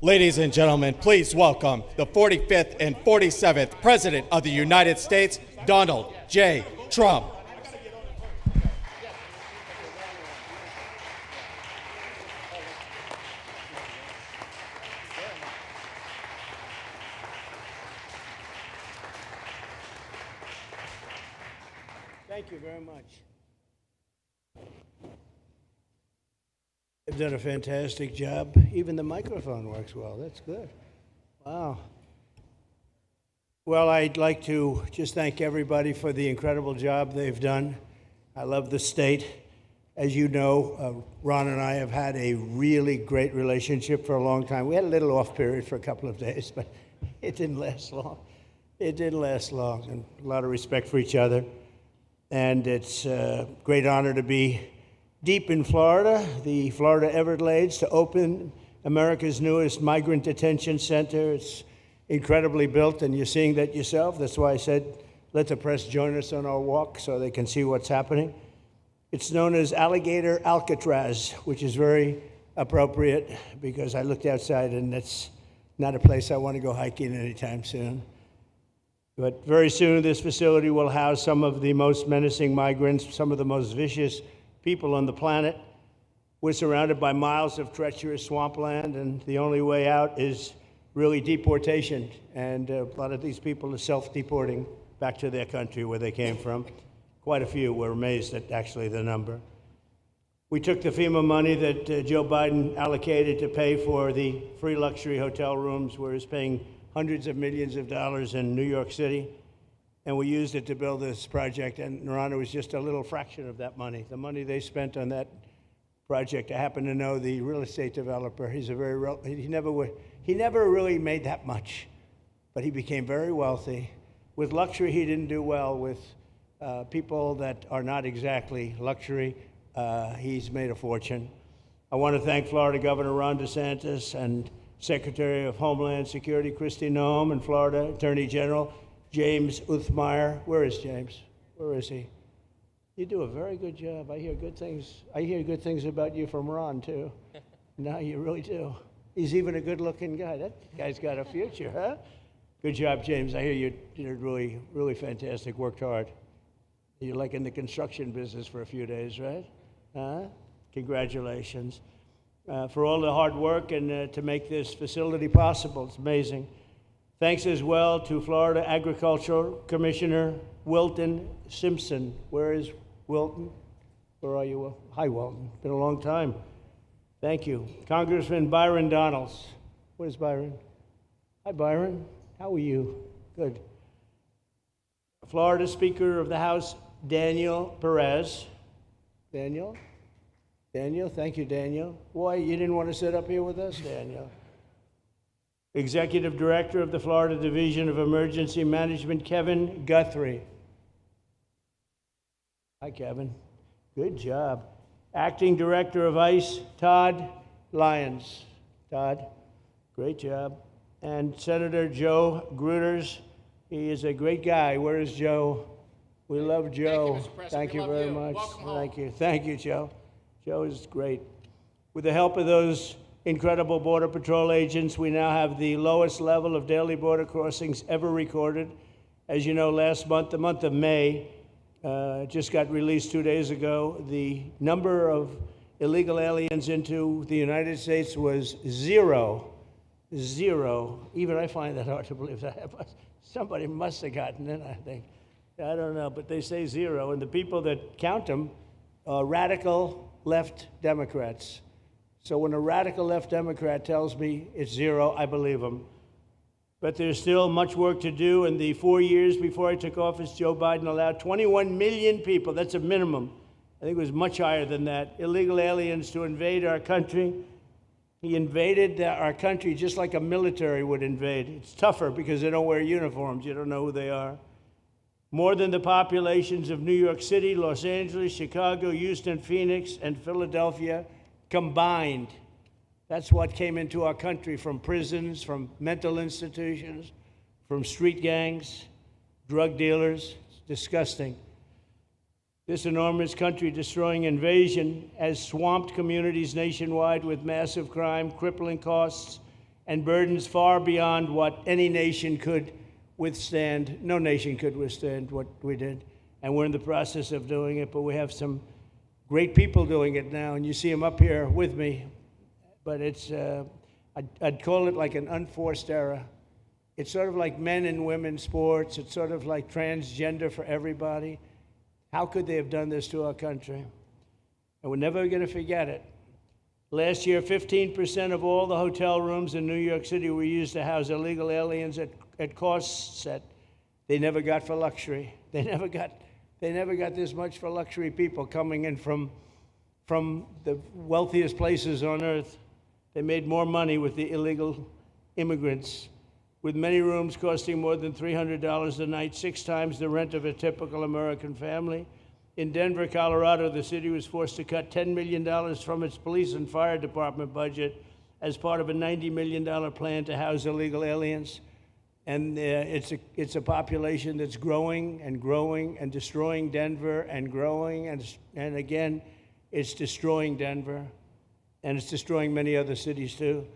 Ladies and gentlemen, please welcome the 45th and 47th President of the United States, Donald J. Trump. Thank you very much. You've done a fantastic job. Even the microphone works well. That's good. Wow. Well, I'd like to just thank everybody for the incredible job they've done. I love the state. As you know, Ron and I have had a really great relationship for a long time. We had a little off period for a couple of days, but it didn't last long. It didn't last long, and a lot of respect for each other. And it's a great honor to be deep in Florida, the Florida Everglades, to open America's newest migrant detention center. It's incredibly built, and you're seeing that yourself. That's why I said, let the press join us on our walk so they can see what's happening. It's known as Alligator Alcatraz, which is very appropriate because I looked outside and it's not a place I want to go hiking anytime soon. But very soon, this facility will house some of the most menacing migrants, some of the most vicious people on the planet. We're surrounded by miles of treacherous swampland, and the only way out is really deportation. And a lot of these people are self-deporting back to their country where they came from. Quite a few. We're amazed at actually the number. We took the FEMA money that Joe Biden allocated to pay for the free luxury hotel rooms, where he's paying hundreds of millions of dollars in New York City, and we used it to build this project, and Ron, was just a little fraction of that money. The money they spent on that project, I happen to know the real estate developer. He's a very, he never really made that much, but he became very wealthy. With luxury, he didn't do well. With people that are not exactly luxury, he's made a fortune. I want to thank Florida Governor Ron DeSantis and Secretary of Homeland Security Kristi Noem, and Florida Attorney General James Uthmeier. Where is James? Where is he? You do a very good job. I hear good things. I hear good things about you from Ron, too. No, you really do. He's even a good-looking guy. That guy's got a future, huh? Good job, James. I hear you did really, really fantastic, worked hard. You're like in the construction business for a few days, right? Huh? Congratulations. For all the hard work and to make this facility possible. It's amazing. Thanks as well to Florida Agricultural Commissioner Wilton Simpson. Where is Wilton? Where are you? Hi, Wilton. Been a long time. Thank you. Congressman Byron Donalds. Where's Byron? Hi, Byron. How are you? Good. Florida Speaker of the House, Daniel Perez. Daniel? Daniel, thank you, Daniel. Why, you didn't want to sit up here with us, Daniel? Executive Director of the Florida Division of Emergency Management, Kevin Guthrie. Hi, Kevin. Good job. Acting Director of ICE, Todd Lyons. Todd, great job. And Senator Joe Gruters. He is a great guy. Where is Joe? We love Joe. Thank you very much. Thank you. Thank you, Joe. Joe is great. With the help of those incredible Border Patrol agents, we now have the lowest level of daily border crossings ever recorded. As you know, last month, the month of May, just got released 2 days ago, the number of illegal aliens into the United States was zero. Zero. Even I find that hard to believe that. Somebody must have gotten in, I think. I don't know, but they say zero. And the people that count them are radical left Democrats. So when a radical left Democrat tells me it's zero, I believe him. But there's still much work to do. In the 4 years before I took office, Joe Biden allowed 21 million people, that's a minimum, I think it was much higher than that, illegal aliens to invade our country. He invaded our country just like a military would invade. It's tougher because they don't wear uniforms. You don't know who they are. More than the populations of New York City, Los Angeles, Chicago, Houston, Phoenix, and Philadelphia combined. That's what came into our country from prisons, from mental institutions, from street gangs, drug dealers. It's disgusting. This enormous country-destroying invasion has swamped communities nationwide with massive crime, crippling costs, and burdens far beyond what any nation could withstand. No nation could withstand what we did. And we're in the process of doing it, but we have some great people doing it now, and you see them up here with me. But it's, I'd call it like an unforced era. It's sort of like men and women sports. It's sort of like transgender for everybody. How could they have done this to our country? And we're never going to forget it. Last year, 15% of all the hotel rooms in New York City were used to house illegal aliens at costs that they never got for luxury. They never got this much for luxury people coming in from the wealthiest places on earth. They made more money with the illegal immigrants, with many rooms costing more than $300 a night, 6 times the rent of a typical American family. In Denver, Colorado, the city was forced to cut $10 million from its police and fire department budget as part of a $90 million plan to house illegal aliens. And it's a population that's growing and growing and destroying Denver and growing. And again, it's destroying Denver. And it's destroying many other cities, too.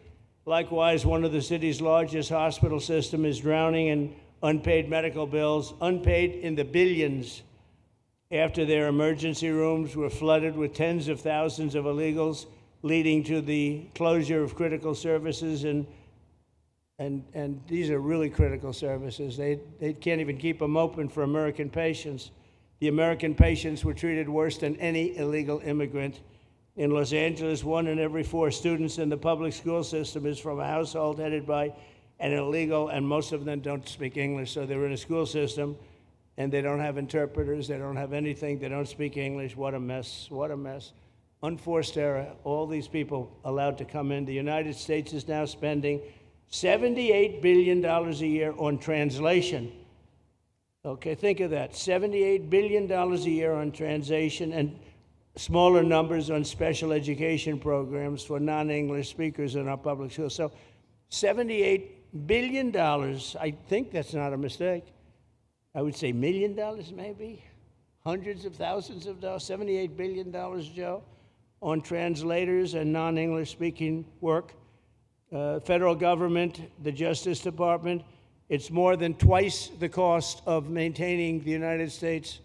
Likewise, one of the city's largest hospital system is drowning in unpaid medical bills, unpaid in the billions, after their emergency rooms were flooded with tens of thousands of illegals, leading to the closure of critical services. And these are really critical services. They can't even keep them open for American patients. The American patients were treated worse than any illegal immigrant. In Los Angeles, 1 in every 4 students in the public school system is from a household headed by an illegal, and most of them don't speak English, so they're in a school system, and they don't have interpreters, they don't have anything, they don't speak English. What a mess, what a mess. Unforced error, all these people allowed to come in. The United States is now spending $78 billion a year on translation. Okay, think of that, $78 billion a year on translation, and smaller numbers on special education programs for non-English speakers in our public schools. So $78 billion, I think that's not a mistake. I would say $1 million maybe, hundreds of thousands of dollars, $78 billion, Joe, on translators and non-English speaking work. Federal government, the Justice Department, it's more than twice the cost of maintaining the United States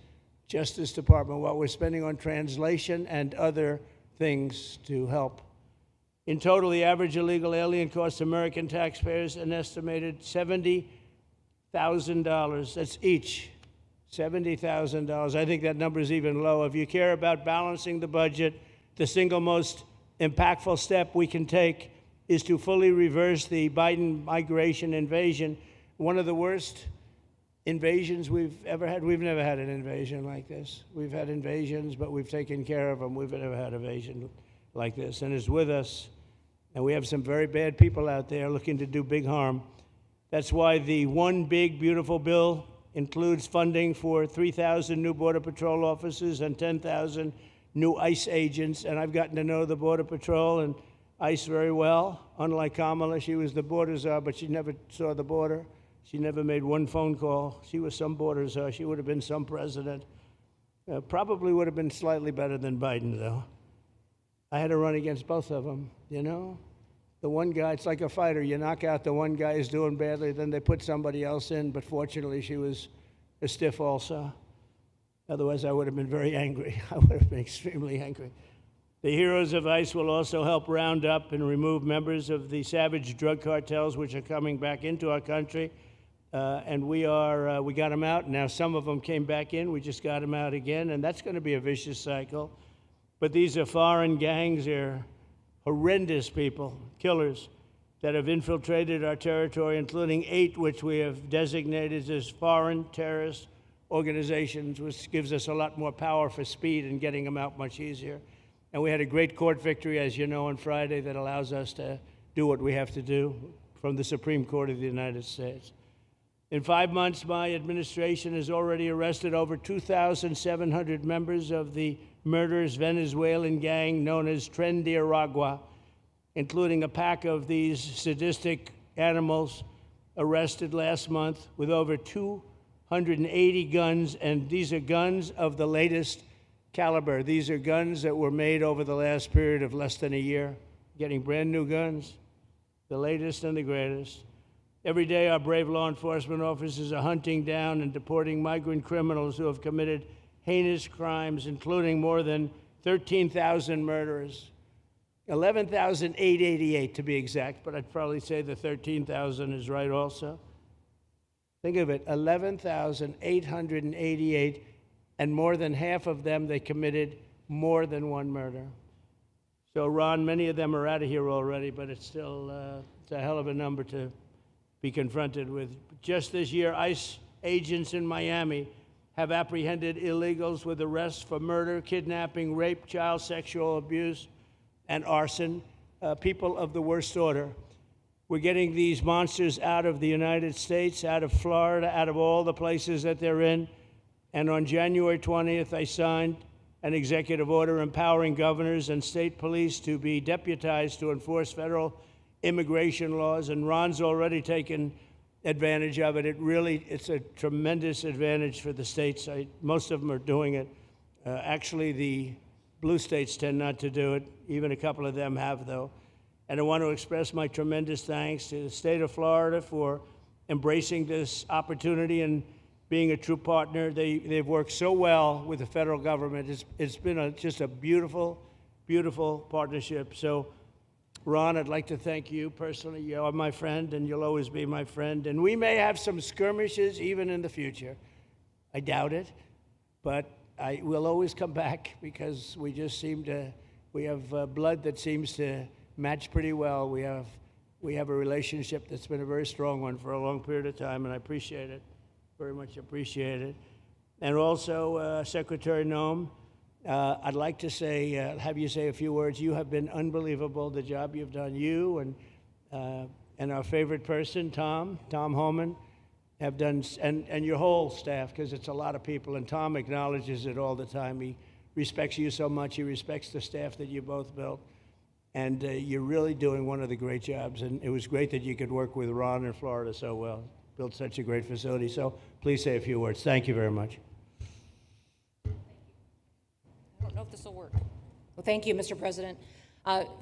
Justice Department, what we're spending on translation and other things to help. In total, the average illegal alien costs American taxpayers an estimated $70,000. That's each, $70,000. I think that number is even low. If you care about balancing the budget, the single most impactful step we can take is to fully reverse the Biden migration invasion. One of the worst invasions we've ever had. We've never had an invasion like this. We've had invasions, but we've taken care of them. We've never had an invasion like this, and it's with us. And we have some very bad people out there looking to do big harm. That's why the One Big Beautiful Bill includes funding for 3,000 new Border Patrol officers and 10,000 new ICE agents. And I've gotten to know the Border Patrol and ICE very well. Unlike Kamala, she was the border czar, but she never saw the border. She never made one phone call. She was some border czar. She would have been some president. Probably would have been slightly better than Biden, though. I had to run against both of them, you know? The one guy, it's like a fighter. You knock out the one guy who's doing badly, then they put somebody else in, but fortunately she was a stiff also. Otherwise, I would have been very angry. I would have been extremely angry. The heroes of ICE will also help round up and remove members of the savage drug cartels which are coming back into our country. And we got them out. Now some of them came back in. We just got them out again, and that's going to be a vicious cycle. But these are foreign gangs. They're horrendous people, killers, that have infiltrated our territory, including 8 which we have designated as foreign terrorist organizations, which gives us a lot more power for speed and getting them out much easier. And we had a great court victory, as you know, on Friday that allows us to do what we have to do from the Supreme Court of the United States. In 5 months, my administration has already arrested over 2,700 members of the murderous Venezuelan gang known as Tren de Aragua, including a pack of these sadistic animals arrested last month with over 280 guns, and these are guns of the latest caliber. These are guns that were made over the last period of less than a year, getting brand new guns. the latest and the greatest. Every day, our brave law enforcement officers are hunting down and deporting migrant criminals who have committed heinous crimes, including more than 13,000 murderers. 11,888 to be exact, but I'd probably say the 13,000 is right also. Think of it, 11,888, and more than half of them, they committed more than one murder. So, Ron, many of them are out of here already, but it's still it's a hell of a number to be confronted with. Just this year, ICE agents in Miami have apprehended illegals with arrests for murder, kidnapping, rape, child sexual abuse, and arson, people of the worst order. We're getting these monsters out of the United States, out of Florida, out of all the places that they're in. And on January 20th, I signed an executive order empowering governors and state police to be deputized to enforce federal immigration laws. And Ron's already taken advantage of it. It's a tremendous advantage for the states. Most of them are doing it. Actually, the blue states tend not to do it. Even a couple of them have, though. And I want to express my tremendous thanks to the state of Florida for embracing this opportunity and being a true partner. They've worked so well with the federal government. It's been just a beautiful, beautiful partnership. So, Ron, I'd like to thank you personally. You are my friend, and you'll always be my friend. And we may have some skirmishes even in the future. I doubt it, but we'll always come back because we just we have blood that seems to match pretty well. We have a relationship that's been a very strong one for a long period of time, and I appreciate it, very much appreciate it. And also, Secretary Noem, I'd like to have you say a few words. You have been unbelievable, the job you've done. You and our favorite person, Tom Homan, have done, and your whole staff, because it's a lot of people, and Tom acknowledges it all the time. He respects you so much. He respects the staff that you both built. And you're really doing one of the great jobs. And it was great that you could work with Ron in Florida so well. Built such a great facility. So please say a few words. Thank you very much. I don't know if this will work. Well, thank you, Mr. President.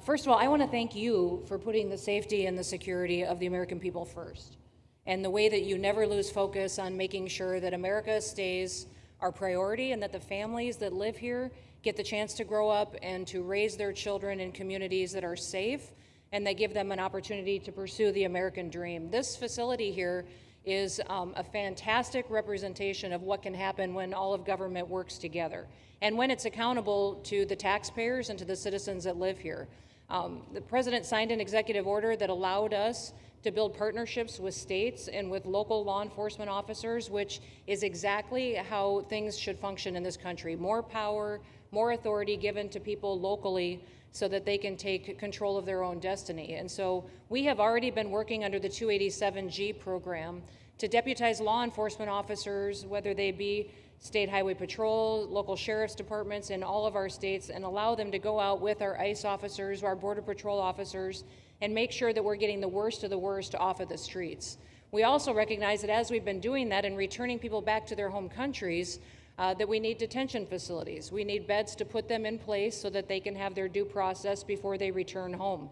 First of all, I want to thank you for putting the safety and the security of the American people first, and the way that you never lose focus on making sure that America stays our priority and that the families that live here get the chance to grow up and to raise their children in communities that are safe and that give them an opportunity to pursue the American dream. This facility here is a fantastic representation of what can happen when all of government works together and when it's accountable to the taxpayers and to the citizens that live here. The president signed an executive order that allowed us to build partnerships with states and with local law enforcement officers, which is exactly how things should function in this country. More power, more authority given to people locally so that they can take control of their own destiny. And so we have already been working under the 287G program to deputize law enforcement officers, whether they be state highway patrol, local sheriff's departments in all of our states, and allow them to go out with our ICE officers, our border patrol officers, and make sure that we're getting the worst of the worst off of the streets. We also recognize that as we've been doing that and returning people back to their home countries, that we need detention facilities. We need beds to put them in place so that they can have their due process before they return home.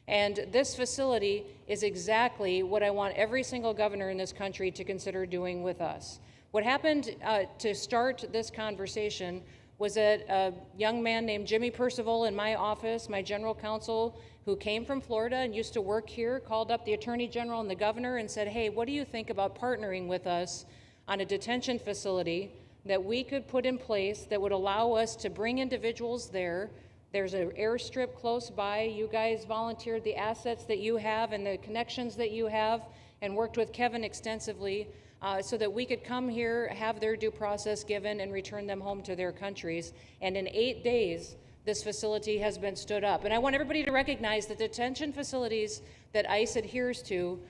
And this facility is exactly what I want every single governor in this country to consider doing with us. What happened to start this conversation was that a young man named Jimmy Percival in my office, my general counsel, who came from Florida and used to work here, called up the Attorney General and the governor and said, hey, what do you think about partnering with us on a detention facility that we could put in place that would allow us to bring individuals there? There's an airstrip close by. You guys volunteered the assets that you have and the connections that you have and worked with Kevin extensively so that we could come here, have their due process given, and return them home to their countries. And in 8 days, this facility has been stood up. And I want everybody to recognize that detention facilities that ICE adheres to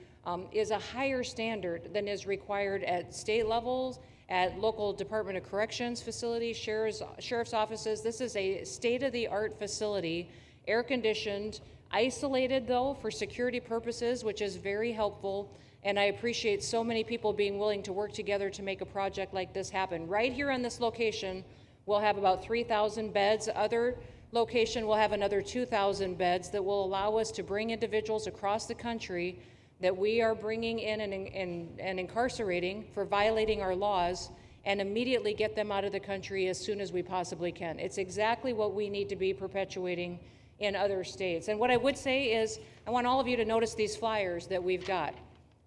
is a higher standard than is required at state levels, at local Department of Corrections facilities, sheriff's offices. This is a state-of-the-art facility, air-conditioned, isolated, though, for security purposes, which is very helpful. And I appreciate so many people being willing to work together to make a project like this happen. Right here on this location, we'll have about 3,000 beds. Other location will have another 2,000 beds that will allow us to bring individuals across the country that we are bringing in and incarcerating for violating our laws, and immediately get them out of the country as soon as we possibly can. It's exactly what we need to be perpetuating in other states. And what I would say is, I want all of you to notice these flyers that we've got,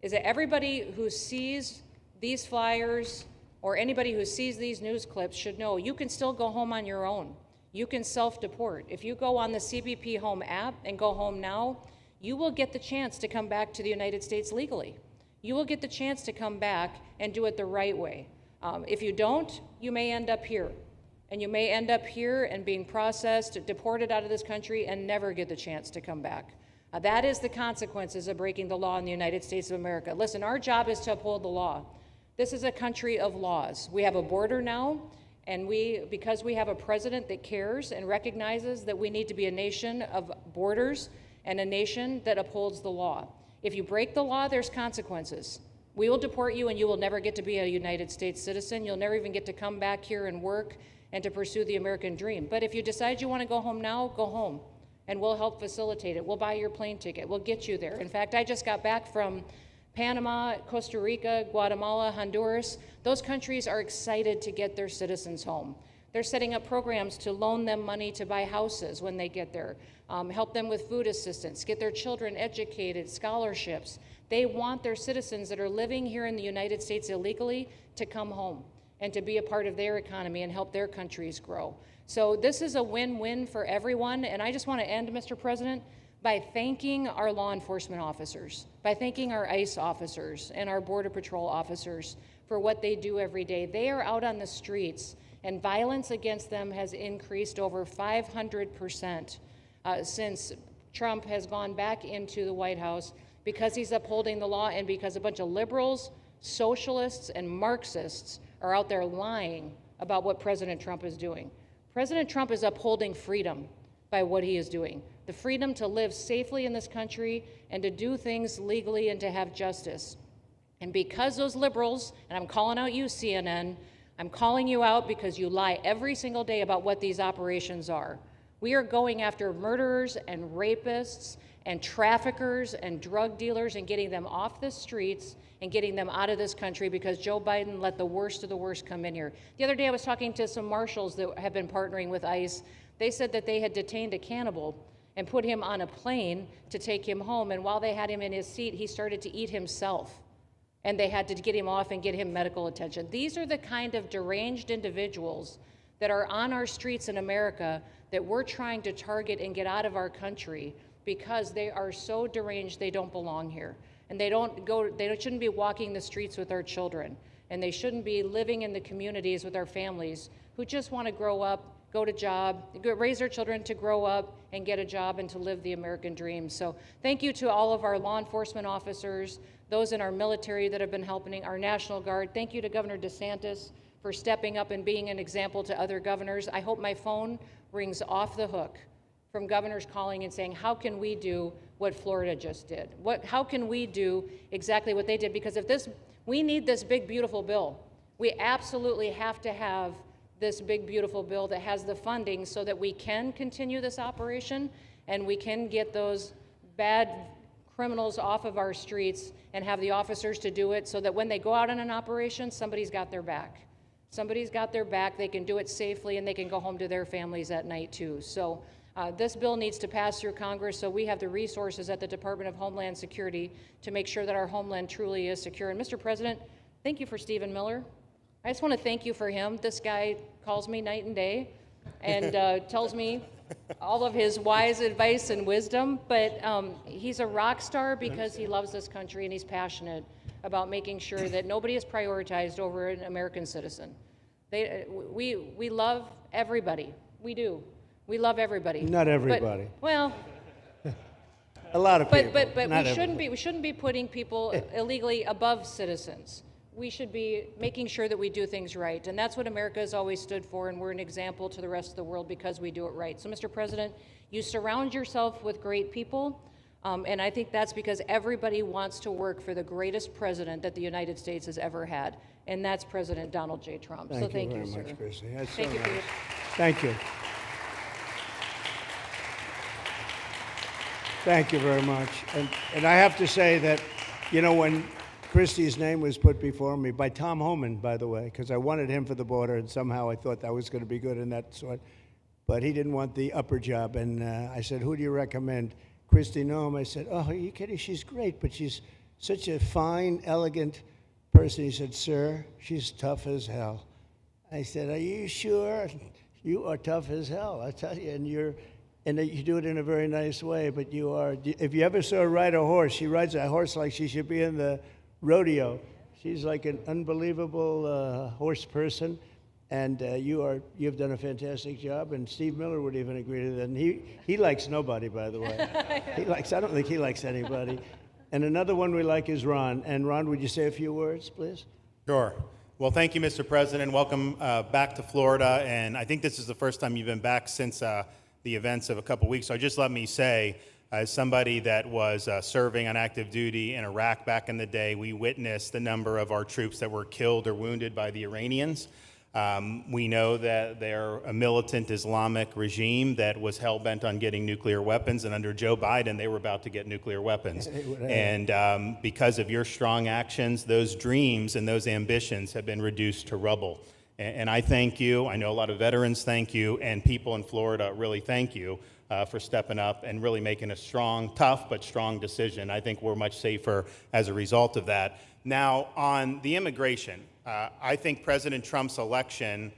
is that everybody who sees these flyers or anybody who sees these news clips should know you can still go home on your own. You can self-deport. If you go on the CBP Home app and go home now, you will get the chance to come back to the United States legally. You will get the chance to come back and do it the right way. If you don't, you may end up here. And you may end up here and being processed, deported out of this country, and never get the chance to come back. That is the consequences of breaking the law in the United States of America. Listen, our job is to uphold the law. This is a country of laws. We have a border now, and because we have a president that cares and recognizes that we need to be a nation of borders and a nation that upholds the law. If you break the law, there's consequences. We will deport you, and you will never get to be a United States citizen. You'll never even get to come back here and work and to pursue the American dream. But if you decide you want to go home now, go home, and we'll help facilitate it. We'll buy your plane ticket. We'll get you there. In fact, I just got back from Panama, Costa Rica, Guatemala, Honduras. Those countries are excited to get their citizens home. They're setting up programs to loan them money to buy houses when they get there, help them with food assistance, get their children educated, scholarships. They want their citizens that are living here in the United States illegally to come home and to be a part of their economy and help their countries grow. So this is a win-win for everyone, and I just want to end, Mr. President, by thanking our law enforcement officers, by thanking our ICE officers and our Border Patrol officers for what they do every day. They are out on the streets, and violence against them has increased over 500% since Trump has gone back into the White House, because he's upholding the law and because a bunch of liberals, socialists, and Marxists are out there lying about what President Trump is doing. President Trump is upholding freedom by what he is doing. The freedom to live safely in this country and to do things legally and to have justice. And because those liberals, and I'm calling out you, CNN, I'm calling you out because you lie every single day about what these operations are. We are going after murderers and rapists and traffickers and drug dealers and getting them off the streets and getting them out of this country because Joe Biden let the worst of the worst come in here. The other day I was talking to some marshals that have been partnering with ICE. They said that they had detained a cannibal and put him on a plane to take him home, and while they had him in his seat, he started to eat himself, and they had to get him off and get him medical attention. These are the kind of deranged individuals that are on our streets in America that we're trying to target and get out of our country because they are so deranged they don't belong here. And they shouldn't be walking the streets with our children. And they shouldn't be living in the communities with our families who just want to grow up, go to job, raise their children to grow up and get a job and to live the American dream. So thank you to all of our law enforcement officers, those in our military that have been helping, our National Guard. Thank you to Governor DeSantis for stepping up and being an example to other governors. I hope my phone rings off the hook from governors calling and saying, how can we do what Florida just did? How can we do exactly what they did? Because we need this big, beautiful bill. We absolutely have to have this big, beautiful bill that has the funding so that we can continue this operation and we can get those bad criminals off of our streets and have the officers to do it so that when they go out on an operation, somebody's got their back. Somebody's got their back, they can do it safely, and they can go home to their families at night too. So this bill needs to pass through Congress so we have the resources at the Department of Homeland Security to make sure that our homeland truly is secure. And Mr. President, thank you for Stephen Miller. I just want to thank you for him. This guy calls me night and day and tells me all of his wise advice and wisdom, but he's a rock star because he loves this country and he's passionate about making sure that nobody is prioritized over an American citizen. We love everybody. We do. We love everybody. Not everybody. But, well, a lot of people. But we shouldn't be putting people illegally above citizens. We should be making sure that we do things right, and that's what America has always stood for, and we're an example to the rest of the world because we do it right. So, Mr. President, you surround yourself with great people, and I think that's because everybody wants to work for the greatest president that the United States has ever had, and that's President Donald J. Trump. Thank you very much, Chrissy. That's Thank so you for nice. your... Thank you. Thank you very much. And I have to say that, you know, when Christie's name was put before me, by Tom Homan, by the way, because I wanted him for the border, and somehow I thought that was going to be good in that sort, but he didn't want the upper job. And I said, who do you recommend? Christie Noem. I said, oh, are you kidding? She's great, but she's such a fine, elegant person. He said, sir, she's tough as hell. I said, are you sure? You are tough as hell, I tell you, and you do it in a very nice way, but you are, if you ever saw her ride a horse, she rides a horse like she should be in the rodeo. She's like an unbelievable horse person, and you've done a fantastic job, and Steve Miller would even agree to that, and he likes nobody, by the way. I don't think he likes anybody. And another one we like is Ron. And Ron, would you say a few words, please? Sure. Well, thank you, Mr. President. Welcome back to Florida. And I think this is the first time you've been back since the events of a couple weeks. So just let me say, as somebody that was serving on active duty in Iraq back in the day, we witnessed the number of our troops that were killed or wounded by the Iranians. We know that they're a militant Islamic regime that was hell-bent on getting nuclear weapons, and under Joe Biden, they were about to get nuclear weapons. And because of your strong actions, those dreams and those ambitions have been reduced to rubble. And I thank you. I know a lot of veterans thank you, and people in Florida really thank you for stepping up and really making a strong, tough, but strong decision. I think we're much safer as a result of that. Now, on the immigration, I think President Trump's election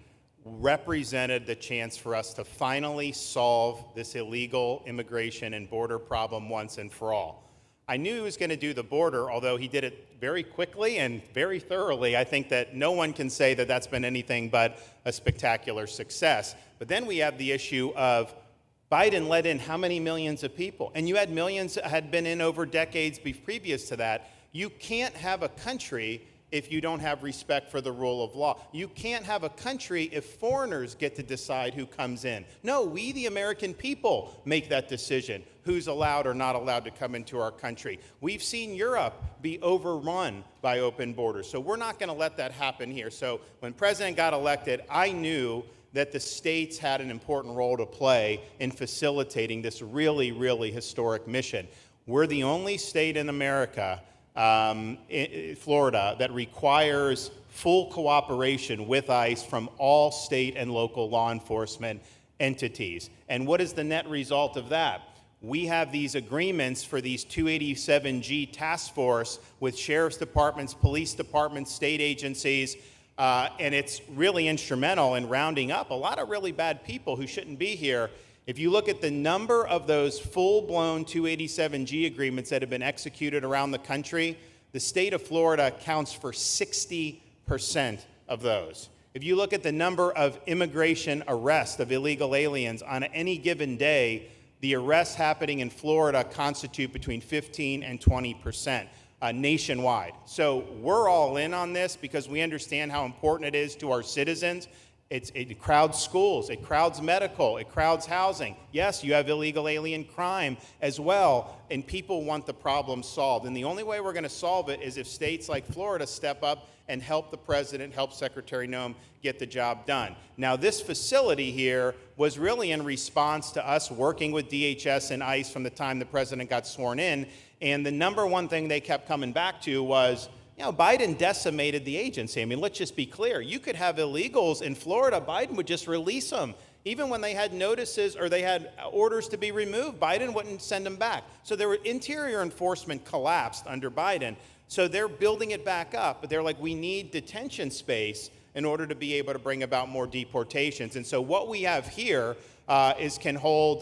represented the chance for us to finally solve this illegal immigration and border problem once and for all. I knew he was going to do the border, although he did it very quickly and very thoroughly. I think that no one can say that that's been anything but a spectacular success. But then we have the issue of Biden let in how many millions of people? And you had millions that had been in over decades previous to that. You can't have a country if you don't have respect for the rule of law. You can't have a country if foreigners get to decide who comes in. No, we, the American people, make that decision, who's allowed or not allowed to come into our country. We've seen Europe be overrun by open borders, so we're not gonna let that happen here. So when President got elected, I knew that the states had an important role to play in facilitating this really, really historic mission. We're the only state in America, Florida, that requires full cooperation with ICE from all state and local law enforcement entities. And what is the net result of that? We have these agreements for these 287G task force with sheriff's departments, police departments, state agencies, and it's really instrumental in rounding up a lot of really bad people who shouldn't be here. If you look at the number of those full-blown 287G agreements that have been executed around the country, the state of Florida accounts for 60% of those. If you look at the number of immigration arrests of illegal aliens on any given day, the arrests happening in Florida constitute between 15 and 20%. Nationwide. So we're all in on this because we understand how important it is to our citizens. It crowds schools, it crowds medical, it crowds housing. Yes, you have illegal alien crime as well, and people want the problem solved. And the only way we're going to solve it is if states like Florida step up and help the president, help Secretary Noem get the job done. Now, this facility here was really in response to us working with DHS and ICE from the time the president got sworn in. And the number one thing they kept coming back to was, you know, Biden decimated the agency. I mean, let's just be clear. You could have illegals in Florida. Biden would just release them. Even when they had notices or they had orders to be removed, Biden wouldn't send them back. So their interior enforcement collapsed under Biden. So they're building it back up. But they're like, we need detention space in order to be able to bring about more deportations. And so what we have here can hold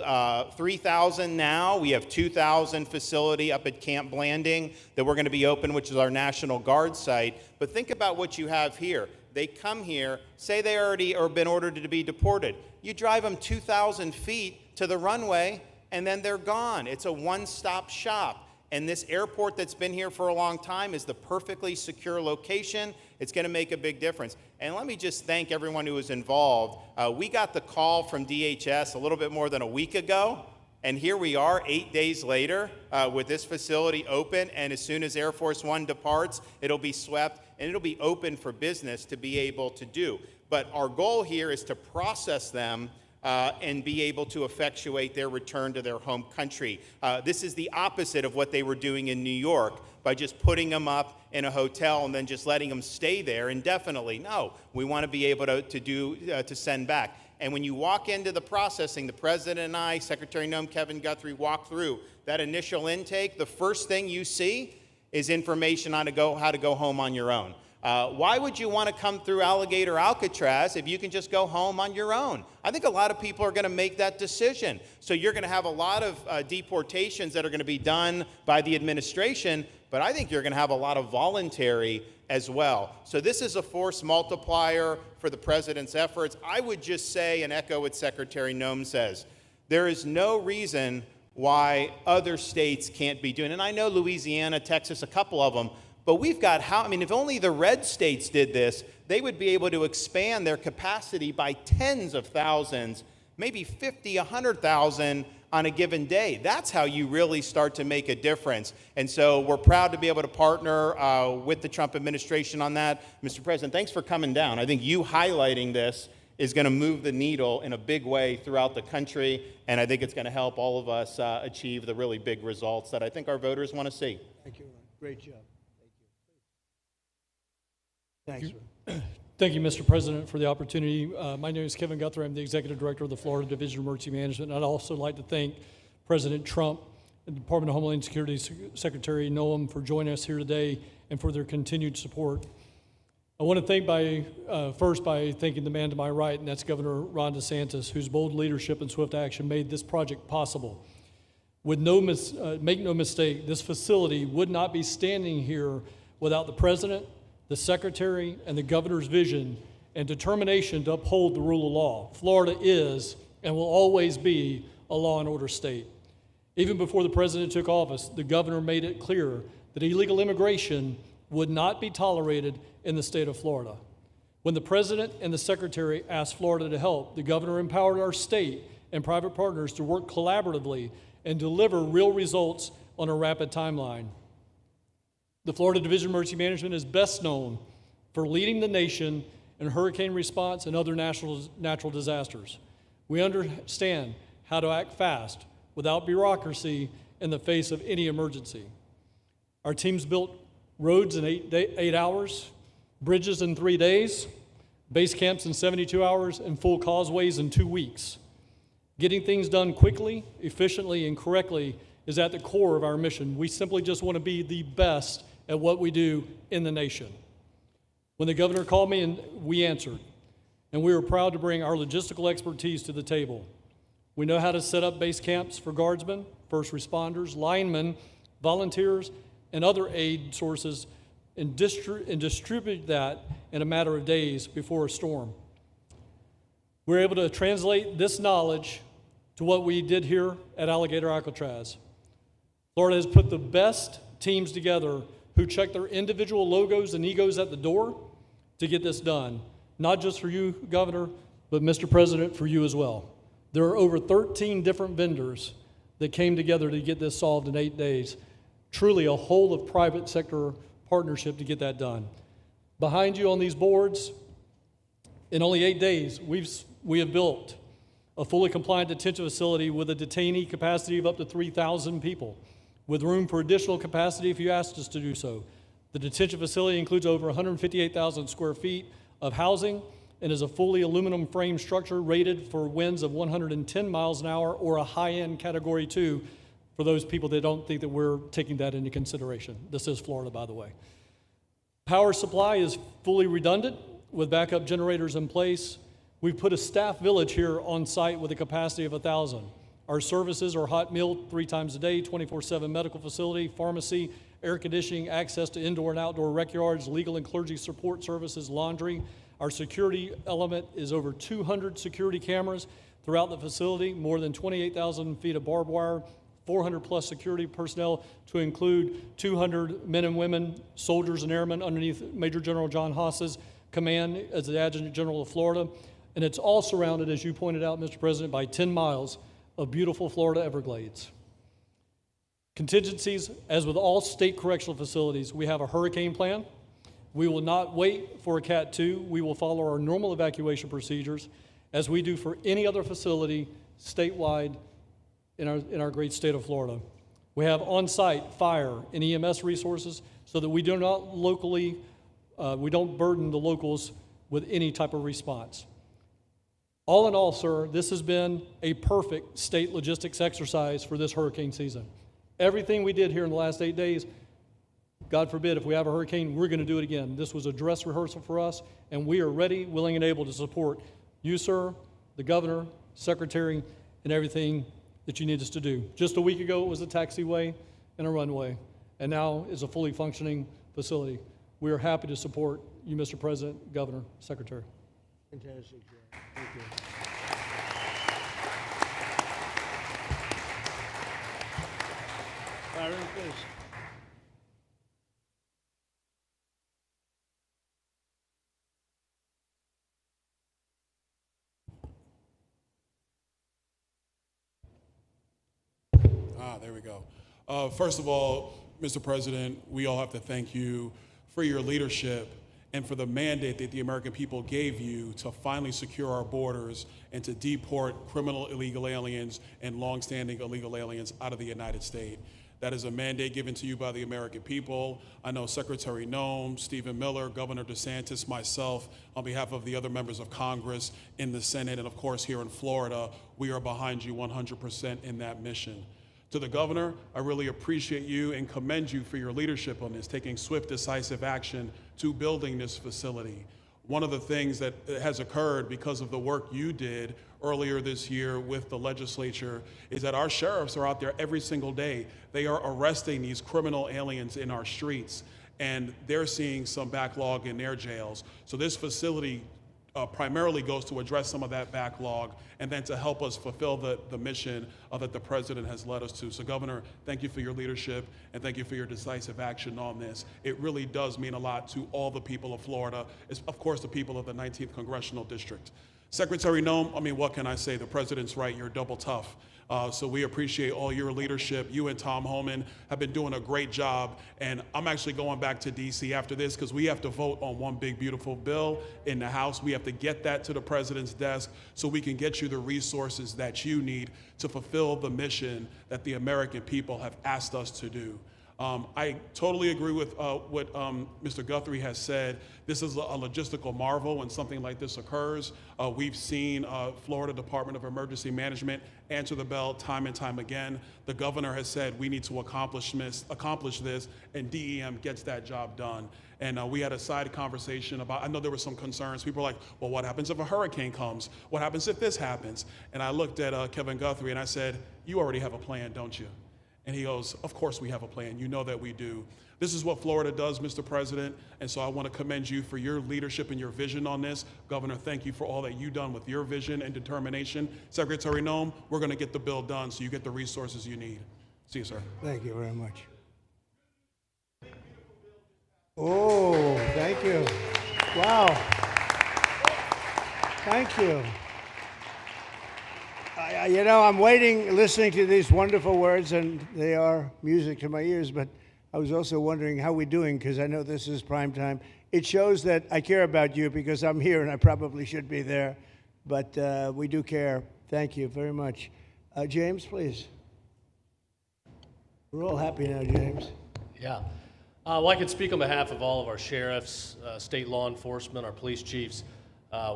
3,000 now. We have 2,000 facility up at Camp Blanding that we're going to be open, which is our National Guard site. But think about what you have here. They come here, say they already or been ordered to be deported. You drive them 2,000 feet to the runway, and then they're gone. It's a one-stop shop. And this airport that's been here for a long time is the perfectly secure location. It's going to make a big difference. And let me just thank everyone who was involved. We got the call from DHS a little bit more than a week ago, and here we are 8 days later with this facility open, and as soon as Air Force One departs, it'll be swept, and it'll be open for business to be able to do. But our goal here is to process them and be able to effectuate their return to their home country. This is the opposite of what they were doing in New York by just putting them up in a hotel and then just letting them stay there indefinitely. No, we want to be able to send back. And when you walk into the processing, the President and I, Secretary Noem, Kevin Guthrie, walk through that initial intake, the first thing you see is information on how to go home on your own. Why would you want to come through Alligator Alcatraz if you can just go home on your own? I think a lot of people are going to make that decision. So you're going to have a lot of deportations that are going to be done by the administration, but I think you're going to have a lot of voluntary as well. So this is a force multiplier for the President's efforts. I would just say and echo what Secretary Noem says. There is no reason why other states can't be doing it. And I know Louisiana, Texas, a couple of them, but we've got if only the red states did this, they would be able to expand their capacity by tens of thousands, maybe 50, 100,000 on a given day. That's how you really start to make a difference. And so we're proud to be able to partner with the Trump administration on that. Mr. President, thanks for coming down. I think you highlighting this is going to move the needle in a big way throughout the country, and I think it's going to help all of us achieve the really big results that I think our voters want to see. Thank you, Ron. Great job. Thank you. Thanks, Ron. Thank you, Mr. President, for the opportunity. My name is Kevin Guthrie. I'm the Executive Director of the Florida Division of Emergency Management. And I'd also like to thank President Trump and the Department of Homeland Security Secretary Noem for joining us here today and for their continued support. I want to thank first by thanking the man to my right, and that's Governor Ron DeSantis, whose bold leadership and swift action made this project possible. Make no mistake, this facility would not be standing here without the President, the Secretary, and the Governor's vision and determination to uphold the rule of law. Florida is and will always be a law and order state. Even before the President took office, the Governor made it clear that illegal immigration would not be tolerated in the state of Florida. When the President and the Secretary asked Florida to help, the Governor empowered our state and private partners to work collaboratively and deliver real results on a rapid timeline. The Florida Division of Emergency Management is best known for leading the nation in hurricane response and other natural disasters. We understand how to act fast without bureaucracy in the face of any emergency. Our teams built roads in 8 hours, bridges in 3 days, base camps in 72 hours, and full causeways in 2 weeks. Getting things done quickly, efficiently, and correctly is at the core of our mission. We simply just want to be the best at what we do in the nation. When the Governor called me, and we answered, and we were proud to bring our logistical expertise to the table. We know how to set up base camps for guardsmen, first responders, linemen, volunteers, and other aid sources, and distribute that in a matter of days before a storm. We're able to translate this knowledge to what we did here at Alligator Alcatraz. Florida has put the best teams together who check their individual logos and egos at the door to get this done. Not just for you, Governor, but Mr. President, for you as well. There are over 13 different vendors that came together to get this solved in 8 days. Truly a whole of private sector partnership to get that done. Behind you on these boards, in only 8 days, we have built a fully compliant detention facility with a detainee capacity of up to 3,000 people, with room for additional capacity if you asked us to do so. The detention facility includes over 158,000 square feet of housing and is a fully aluminum frame structure rated for winds of 110 miles an hour or a high-end Category 2 for those people that don't think that we're taking that into consideration. This is Florida, by the way. Power supply is fully redundant with backup generators in place. We've put a staff village here on site with a capacity of 1,000. Our services are hot meal 3 times a day, 24/7 medical facility, pharmacy, air conditioning, access to indoor and outdoor rec yards, legal and clergy support services, laundry. Our security element is over 200 security cameras throughout the facility, more than 28,000 feet of barbed wire, 400 plus security personnel to include 200 men and women, soldiers and airmen underneath Major General John Haas's command as the Adjutant General of Florida. And it's all surrounded, as you pointed out, Mr. President, by 10 miles of beautiful Florida Everglades. Contingencies, as with all state correctional facilities, we have a hurricane plan. We will not wait for a Cat 2. We will follow our normal evacuation procedures. as we do for any other facility statewide in our great state of Florida. We have on-site fire and EMS resources so that we do not we don't burden the locals with any type of response. All in all, sir, this has been a perfect state logistics exercise for this hurricane season. Everything we did here in the last 8 days, God forbid, if we have a hurricane, we're going to do it again. This was a dress rehearsal for us, and we are ready, willing, and able to support you, sir, the governor, secretary, and everything that you need us to do. Just a week ago, it was a taxiway and a runway, and now is a fully functioning facility. We are happy to support you, Mr. President, Governor, Secretary. Fantastic job. Thank you. Byron, please. There we go. First of all, Mr. President, we all have to thank you for your leadership and for the mandate that the American people gave you to finally secure our borders and to deport criminal illegal aliens and longstanding illegal aliens out of the United States. That is a mandate given to you by the American people. I know Secretary Noem, Stephen Miller, Governor DeSantis, myself, on behalf of the other members of Congress in the Senate, and of course here in Florida, we are behind you 100% in that mission. To the governor, I really appreciate you and commend you for your leadership on this, taking swift, decisive action to building this facility. One of the things that has occurred because of the work you did earlier this year with the legislature is that our sheriffs are out there every single day. They are arresting these criminal aliens in our streets, and they're seeing some backlog in their jails. So this facility primarily goes to address some of that backlog and then to help us fulfill the mission that the president has led us to. So Governor, thank you for your leadership and thank you for your decisive action on this. It really does mean a lot to all the people of Florida, of course the people of the 19th Congressional District. Secretary Noem, I mean, what can I say? The president's right, you're double tough. So we appreciate all your leadership. You and Tom Homan have been doing a great job. And I'm actually going back to DC after this because we have to vote on one big, beautiful bill in the House. We have to get that to the president's desk so we can get you the resources that you need to fulfill the mission that the American people have asked us to do. I totally agree with what Mr. Guthrie has said. This is a logistical marvel when something like this occurs. We've seen Florida Department of Emergency Management answer the bell time and time again. The governor has said we need to accomplish this, and DEM gets that job done. And we had a side conversation about, I know there were some concerns. People were like, well, what happens if a hurricane comes? What happens if this happens? And I looked at Kevin Guthrie and I said, you already have a plan, don't you? And he goes, of course we have a plan. You know that we do. This is what Florida does, Mr. President, and so I want to commend you for your leadership and your vision on this. Governor, thank you for all that you've done with your vision and determination. Secretary Noem, we're going to get the bill done so you get the resources you need. See you, sir. Thank you very much. Oh, thank you. Wow. Thank you. You know, I'm waiting, listening to these wonderful words, and they are music to my ears, but I was also wondering how we're doing, because I know this is prime time. It shows that I care about you, because I'm here, and I probably should be there, but we do care. Thank you very much. James, please. We're all happy now, James. Yeah. Well, I can speak on behalf of all of our sheriffs, state law enforcement, our police chiefs.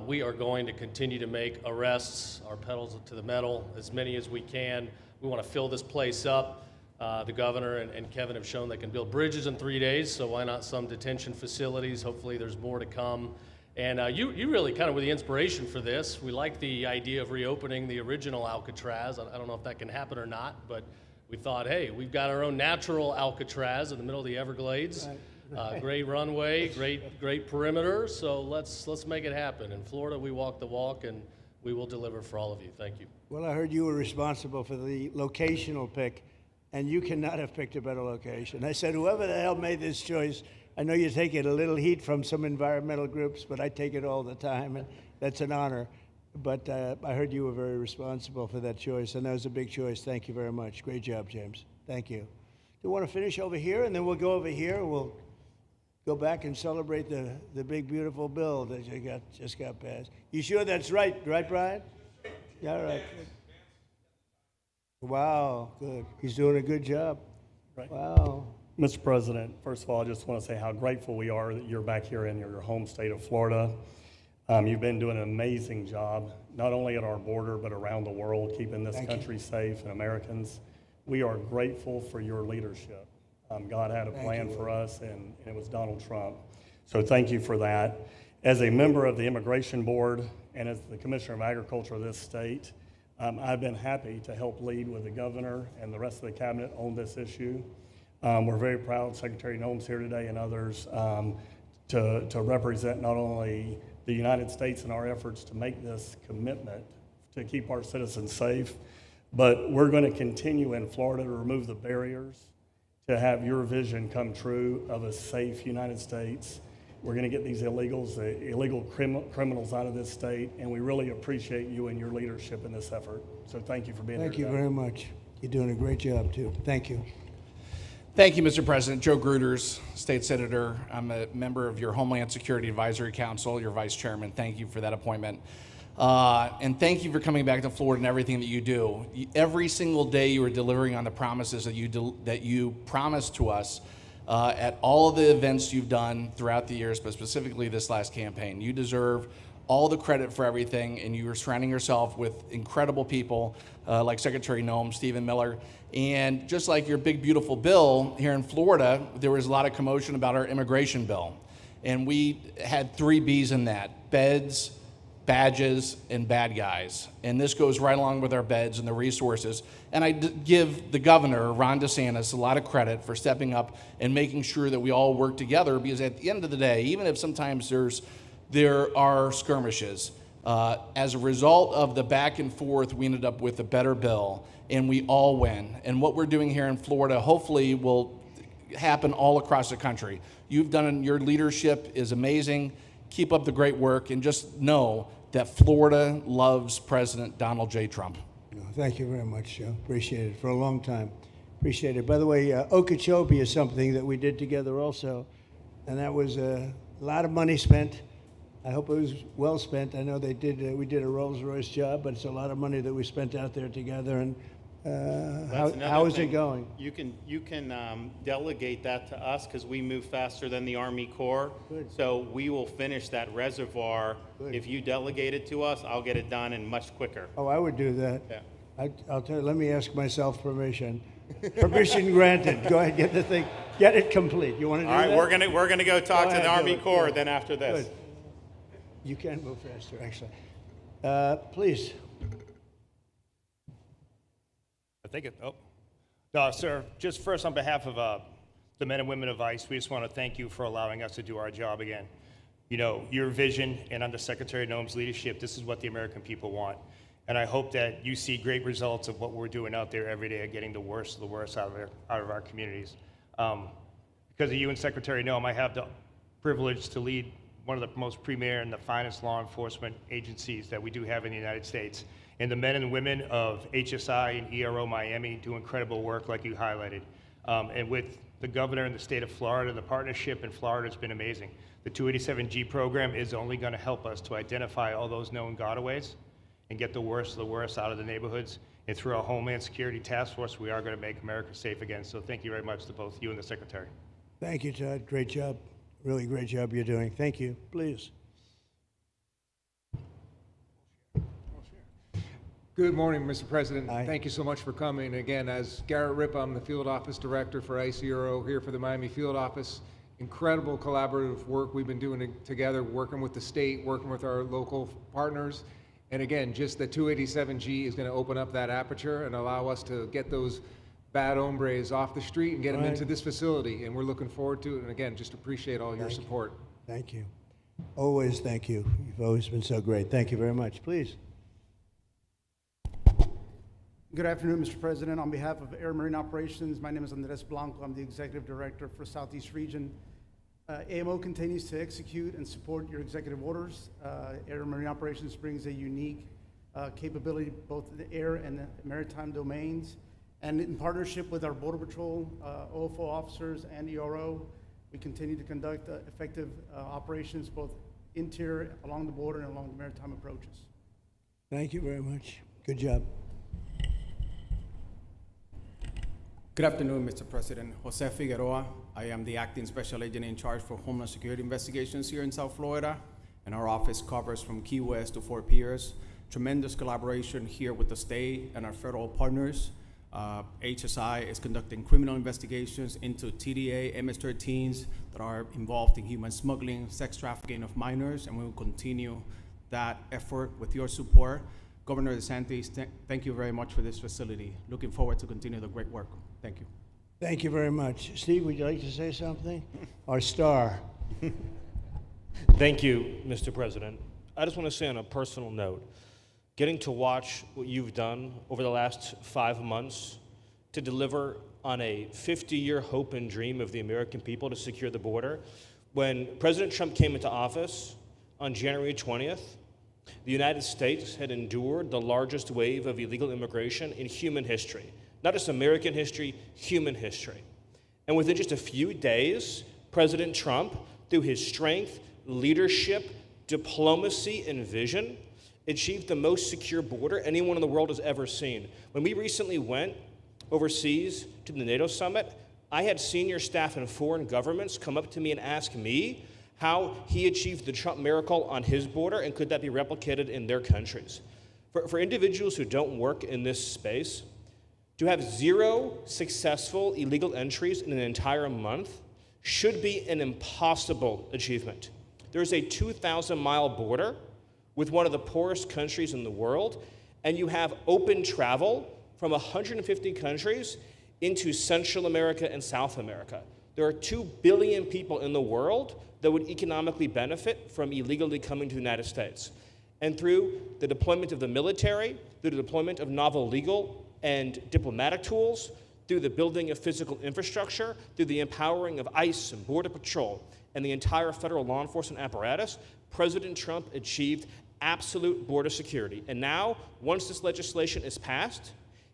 We are going to continue to make arrests, our pedals to the metal, as many as we can. We want to fill this place up. The governor and Kevin have shown they can build bridges in 3 days, so why not some detention facilities? Hopefully there's more to come. And you really kind of were the inspiration for this. We like the idea of reopening the original Alcatraz. I don't know if that can happen or not, but we thought, hey, we've got our own natural Alcatraz in the middle of the Everglades. Right. Great runway, great perimeter, so let's make it happen. In Florida, we walk the walk, and we will deliver for all of you. Thank you. Well, I heard you were responsible for the locational pick, and you cannot have picked a better location. I said, whoever the hell made this choice, I know you take it a little heat from some environmental groups, but I take it all the time, and that's an honor. But I heard you were very responsible for that choice, and that was a big choice. Thank you very much. Great job, James. Thank you. Do you want to finish over here, and then we'll go over here, and we'll go back and celebrate the big, beautiful bill that just got passed. You sure that's right, Brian? Yeah, all right. Wow, good. He's doing a good job. Right. Wow. Mr. President, first of all, I just want to say how grateful we are that you're back here in your home state of Florida. You've been doing an amazing job, not only at our border, but around the world, keeping this country safe and Americans. We are grateful for your leadership. God had a plan for us, and it was Donald Trump. So thank you for that. As a member of the Immigration Board and as the Commissioner of Agriculture of this state, I've been happy to help lead with the governor and the rest of the cabinet on this issue. We're very proud, Secretary Noem's here today and others, to represent not only the United States in our efforts to make this commitment to keep our citizens safe, but we're going to continue in Florida to remove the barriers to have your vision come true of a safe United States. We're going to get these illegal criminals out of this state, and we really appreciate you and your leadership in this effort. So thank you for being here Thank you today. very much. You're doing a great job, too. Thank you. Thank you, Mr. President. Joe Gruters, State Senator. I'm a member of your Homeland Security Advisory Council, your Vice Chairman. Thank you for that appointment. And thank you for coming back to Florida and everything that you do. Every single day you are delivering on the promises that you promised to us at all of the events you've done throughout the years, but specifically this last campaign. You deserve all the credit for everything, and you are surrounding yourself with incredible people like Secretary Noem, Stephen Miller, and just like your big, beautiful bill here in Florida, there was a lot of commotion about our immigration bill. And we had 3 B's in that: beds, badges, and bad guys. And this goes right along with our beds and the resources. And I give the governor, Ron DeSantis, a lot of credit for stepping up and making sure that we all work together, because at the end of the day, even if sometimes there are skirmishes, as a result of the back and forth, we ended up with a better bill, and we all win. And what we're doing here in Florida hopefully will happen all across the country. Your leadership is amazing. Keep up the great work, and just know that Florida loves President Donald J. Trump. Thank you very much, Joe. Appreciate it for a long time. Appreciate it. By the way, Okeechobee is something that we did together also, and that was a lot of money spent. I hope it was well spent. I know we did a Rolls-Royce job, but it's a lot of money that we spent out there together. And how is it going? You can delegate that to us, because we move faster than the Army Corps. Good. So we will finish that reservoir. Good. If you delegate it to us, I'll get it done and much quicker. Oh, I would do that. Yeah. I'll tell you, let me ask myself permission. Permission granted. Go ahead, get the thing, get it complete. You want to do that? All right, we're gonna go talk to ahead, the do Army it. Corps Good. then after this. Good. You can move faster, actually. Please. I think it, oh. No, sir, just first on behalf of the men and women of ICE, we just want to thank you for allowing us to do our job again. You know, your vision and under Secretary Noem's leadership, this is what the American people want. And I hope that you see great results of what we're doing out there every day, getting the worst of the worst out of our communities. Because of you and Secretary Noem, I have the privilege to lead one of the most premier and the finest law enforcement agencies that we do have in the United States. And the men and women of HSI and ERO Miami do incredible work like you highlighted. And with the governor and the state of Florida, the partnership in Florida has been amazing. The 287G program is only going to help us to identify all those known gotaways and get the worst of the worst out of the neighborhoods. And through our Homeland Security Task Force, we are going to make America safe again. So thank you very much to both you and the Secretary. Thank you, Todd. Great job. Really great job you're doing. Thank you. Please. Good morning, Mr. President. Hi. Thank you so much for coming. Again, as Garrett Ripp, I'm the Field Office Director for ICERO here for the Miami Field Office. Incredible collaborative work we've been doing together, working with the state, working with our local partners. And again, just the 287G is going to open up that aperture and allow us to get those bad hombres off the street and get them into this facility. And we're looking forward to it. And again, just appreciate all your support. Thank you. Always thank you. You've always been so great. Thank you very much. Please. Good afternoon, Mr. President. On behalf of Air Marine Operations, my name is Andres Blanco. I'm the Executive Director for Southeast Region. AMO continues to execute and support your executive orders. Air Marine Operations brings a unique capability both in the air and the maritime domains. And in partnership with our Border Patrol, OFO officers, and ERO, We continue to conduct effective operations both interior, along the border, and along the maritime approaches. Thank you very much. Good job. Good afternoon, Mr. President. Jose Figueroa. I am the acting special agent in charge for Homeland Security investigations here in South Florida, and our office covers from Key West to Fort Pierce. Tremendous collaboration here with the state and our federal partners. HSI is conducting criminal investigations into TDA, MS-13s that are involved in human smuggling, sex trafficking of minors, and we will continue that effort with your support. Governor DeSantis, thank you very much for this facility. Looking forward to continue the great work. Thank you. Thank you very much. Steve, would you like to say something? Our star. Thank you, Mr. President. I just want to say on a personal note, getting to watch what you've done over the last 5 months to deliver on a 50-year hope and dream of the American people to secure the border. When President Trump came into office on January 20th, the United States had endured the largest wave of illegal immigration in human history. Not just American history, human history. And within just a few days, President Trump, through his strength, leadership, diplomacy, and vision, achieved the most secure border anyone in the world has ever seen. When we recently went overseas to the NATO summit, I had senior staff in foreign governments come up to me and ask me how he achieved the Trump miracle on his border and could that be replicated in their countries. For individuals who don't work in this space, to have 0 successful illegal entries in an entire month should be an impossible achievement. There's a 2,000-mile border with one of the poorest countries in the world, and you have open travel from 150 countries into Central America and South America. There are 2 billion people in the world that would economically benefit from illegally coming to the United States. And through the deployment of the military, through the deployment of novel legal and diplomatic tools, through the building of physical infrastructure, through the empowering of ICE and Border Patrol, and the entire federal law enforcement apparatus, President Trump achieved absolute border security. And now, once this legislation is passed,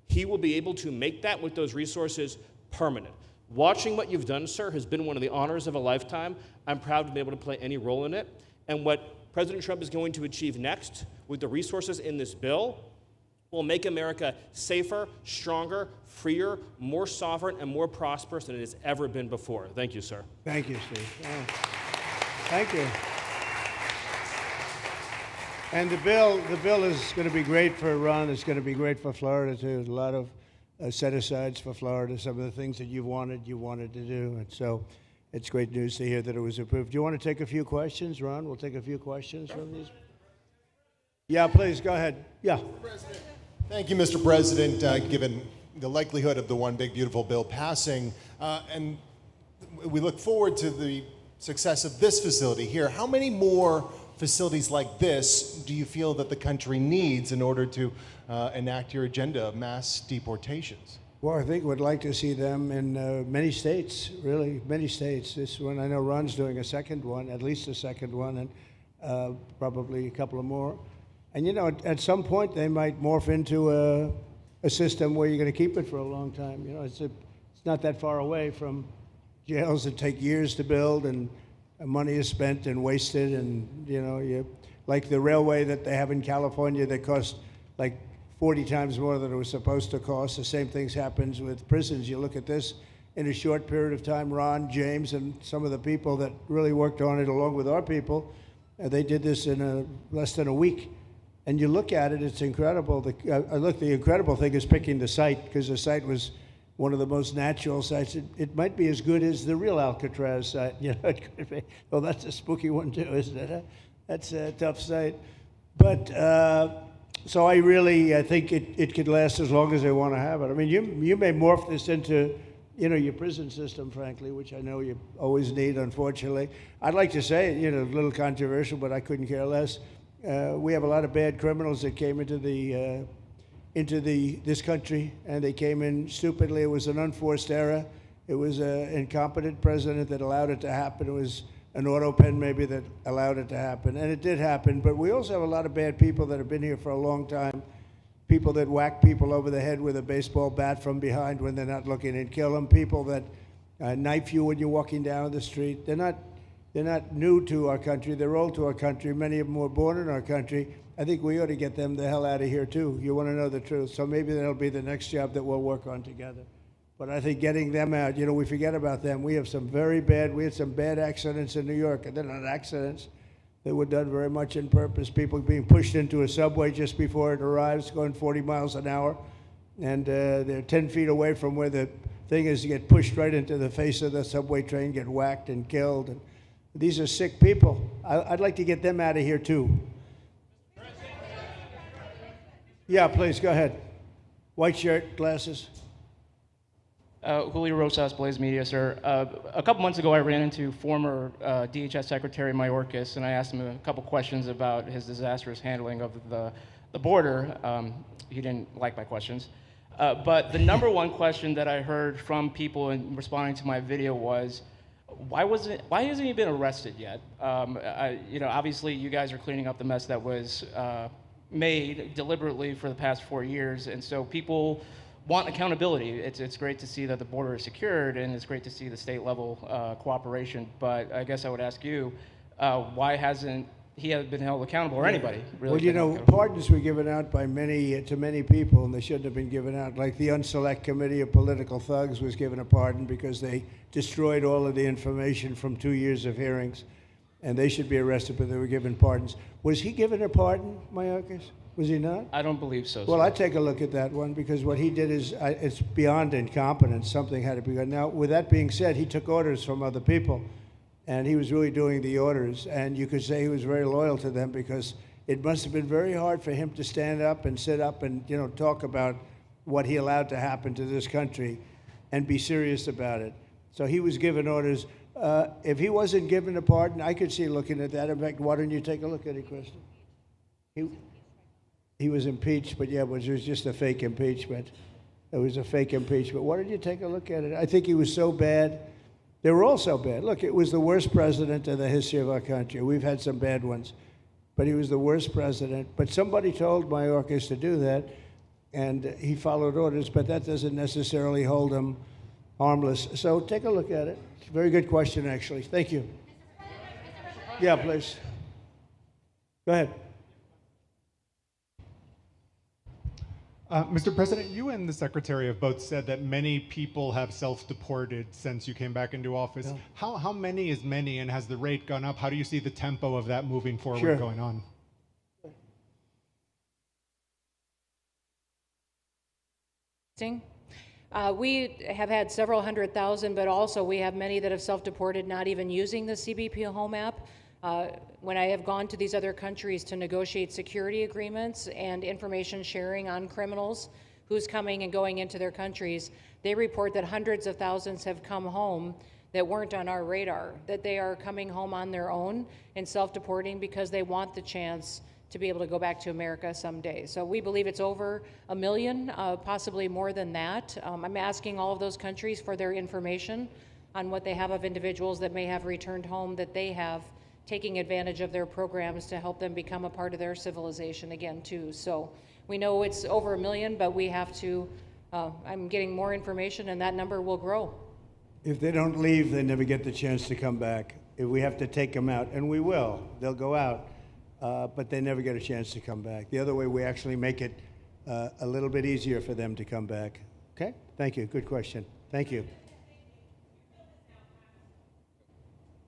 he will be able to make that with those resources permanent. Watching what you've done, sir, has been one of the honors of a lifetime. I'm proud to be able to play any role in it. And what President Trump is going to achieve next with the resources in this bill will make America safer, stronger, freer, more sovereign, and more prosperous than it has ever been before. Thank you, sir. Thank you, Steve. Oh. Thank you. And the bill is going to be great for Ron. It's going to be great for Florida, too. There's a lot of set-asides for Florida, some of the things that you wanted to do. And so it's great news to hear that it was approved. Do you want to take a few questions, Ron? We'll take a few questions from these. Yeah, please, go ahead. Yeah. Thank you, Mr. President. Given the likelihood of the One Big Beautiful Bill passing, and we look forward to the success of this facility here, how many more facilities like this do you feel that the country needs in order to enact your agenda of mass deportations? Well, I think we'd like to see them in many states, really, many states. This one, I know Ron's doing a second one, at least a second one, and probably a couple of more. And you know, at some point they might morph into a system where you're going to keep it for a long time. You know, it's not that far away from jails that take years to build and money is spent and wasted. And you know, like the railway that they have in California that costs like 40 times more than it was supposed to cost. The same things happens with prisons. You look at this in a short period of time. Ron, James, and some of the people that really worked on it along with our people, they did this in less than a week. And you look at it, it's incredible. The incredible thing is picking the site, because the site was one of the most natural sites. It might be as good as the real Alcatraz site. You know, it could be. Well, that's a spooky one too, isn't it? Huh? That's a tough site. But so I think it could last as long as they want to have it. I mean, you may morph this into, you know, your prison system, frankly, which I know you always need, unfortunately. I'd like to say, you know, a little controversial, but I couldn't care less. We have a lot of bad criminals that came into this country, and they came in stupidly. It was an unforced error. It was an incompetent president that allowed it to happen. It was an auto pen maybe that allowed it to happen, and it did happen. But we also have a lot of bad people that have been here for a long time, people that whack people over the head with a baseball bat from behind when they're not looking and kill them, people that knife you when you're walking down the street. They're not new to our country. They're old to our country. Many of them were born in our country. I think we ought to get them the hell out of here too. You want to know the truth. So maybe that'll be the next job that we'll work on together. But I think getting them out, we forget about them. We had some bad accidents in New York, and they're not accidents. They were done very much on purpose. People being pushed into a subway just before it arrives, going 40 miles an hour, and they're 10 feet away from where the thing is, to get pushed right into the face of the subway train, get whacked and killed. And these are sick people. I'd like to get them out of here too. Yeah, please, go ahead. White shirt, glasses. Julio Rosas, Blaze Media, sir. A couple months ago, I ran into former DHS Secretary Mayorkas, and I asked him a couple questions about his disastrous handling of the border. He didn't like my questions. But the number one question that I heard from people in responding to my video was, why hasn't he been arrested yet? Obviously, you guys are cleaning up the mess that was made deliberately for the past 4 years, and so people want accountability. It's great to see that the border is secured, and it's great to see the state level cooperation. But I guess I would ask you, why hasn't he been held accountable, or anybody really? Well, pardons were given out by to many people, and they shouldn't have been given out. Like the Unselect Committee of Political Thugs was given a pardon because they destroyed all of the information from 2 years of hearings, and they should be arrested, but they were given pardons. Was he given a pardon, Mayorkas? Was he not? I don't believe so. Well, sir. I'd take a look at that one, because what he did is it's beyond incompetence. Something had to be done. Now, with that being said, he took orders from other people, and he was really doing the orders. And you could say he was very loyal to them, because it must have been very hard for him to stand up and sit up and talk about what he allowed to happen to this country and be serious about it. So he was given orders. If he wasn't given a pardon, I could see looking at that. In fact, why don't you take a look at it, Kristen? He was impeached, but yeah, it was just a fake impeachment. It was a fake impeachment. Why don't you take a look at it? I think he was so bad. They were all so bad. Look, it was the worst president in the history of our country. We've had some bad ones, but he was the worst president. But somebody told Mayorkas to do that, and he followed orders, but that doesn't necessarily hold him harmless. So take a look at it. It's a very good question, actually. Thank you. Yeah, please. Go ahead. Mr. President, you and the Secretary have both said that many people have self-deported since you came back into office. Yeah. How many is many, and has the rate gone up? How do you see the tempo of that moving forward going on? We have had several 100,000, but also we have many that have self-deported not even using the CBP Home app. When I have gone to these other countries to negotiate security agreements and information sharing on criminals, who's coming and going into their countries, they report that hundreds of thousands have come home that weren't on our radar, that they are coming home on their own and self-deporting because they want the chance to be able to go back to America someday. So we believe it's over 1 million, possibly more than that. I'm asking all of those countries for their information on what they have of individuals that may have returned home, that they have taking advantage of their programs to help them become a part of their civilization again too. So we know it's over 1 million, but we have to, I'm getting more information, and that number will grow. If they don't leave, they never get the chance to come back. If we have to take them out, and we will, they'll go out, but they never get a chance to come back. The other way, we actually make it a little bit easier for them to come back. Okay? Thank you. Good question. Thank you.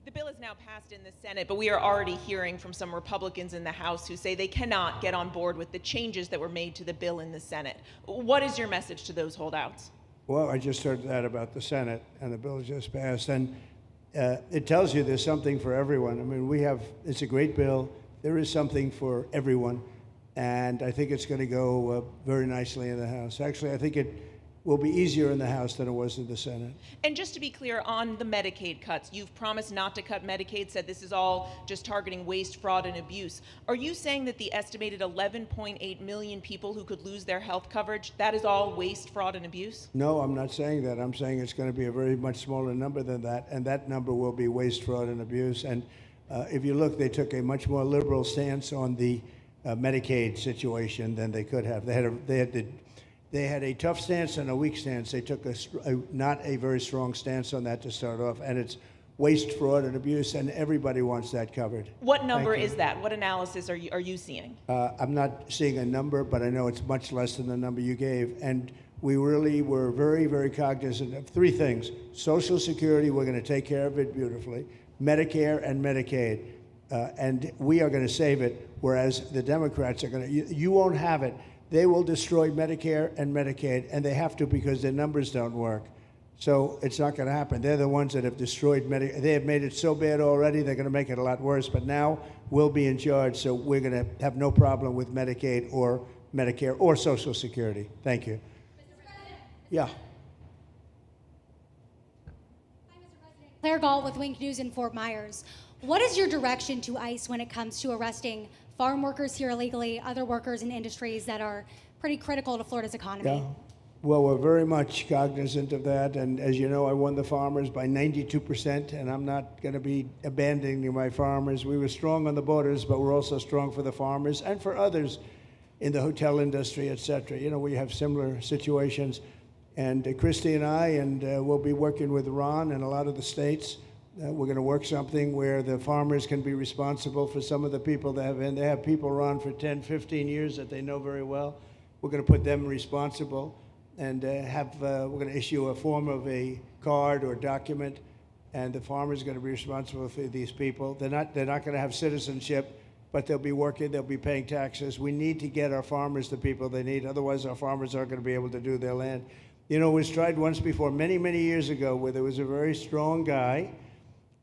The bill is now passed in the Senate, but we are already hearing from some Republicans in the House who say they cannot get on board with the changes that were made to the bill in the Senate. What is your message to those holdouts? Well, I just heard that about the Senate, and the bill just passed, and it tells you there's something for everyone. I mean, it's a great bill. There is something for everyone, and I think it's going to go very nicely in the House. Actually, I think it will be easier in the House than it was in the Senate. And just to be clear, on the Medicaid cuts, you've promised not to cut Medicaid, said this is all just targeting waste, fraud, and abuse. Are you saying that the estimated 11.8 million people who could lose their health coverage, that is all waste, fraud, and abuse? No, I'm not saying that. I'm saying it's going to be a very much smaller number than that, and that number will be waste, fraud, and abuse. And if you look, they took a much more liberal stance on the Medicaid situation than they could have. They had a tough stance and a weak stance. They took not a very strong stance on that to start off, and it's waste, fraud, and abuse, and everybody wants that covered. What number is that? What analysis are you seeing? I'm not seeing a number, but I know it's much less than the number you gave. And we really were very, very cognizant of three things. Social Security, we're going to take care of it beautifully. Medicare and Medicaid. And we are going to save it, whereas the Democrats are going to, you won't have it. They will destroy Medicare and Medicaid, and they have to because their numbers don't work. So it's not going to happen. They're the ones that have destroyed Medicare. They have made it so bad already, they're going to make it a lot worse. But now we'll be in charge, so we're going to have no problem with Medicaid or Medicare or Social Security. Thank you. Yeah. Claire Gall with Wink News in Fort Myers. What is your direction to ICE when it comes to arresting farm workers here illegally, other workers in industries that are pretty critical to Florida's economy? Yeah. Well, we're very much cognizant of that. And as you know, I won the farmers by 92%, and I'm not going to be abandoning my farmers. We were strong on the borders, but we're also strong for the farmers and for others in the hotel industry, et cetera. You know, we have similar situations. And Christy and I, and we'll be working with Ron and a lot of the states. We're going to work something where the farmers can be responsible for some of the people that have been. They have people run for 10, 15 years that they know very well. We're going to put them responsible and we're going to issue a form of a card or document, and the farmer's going to be responsible for these people. They're not going to have citizenship, but they'll be working, they'll be paying taxes. We need to get our farmers the people they need. Otherwise, our farmers aren't going to be able to do their land. You know, it was tried once before, many, many years ago, where there was a very strong guy,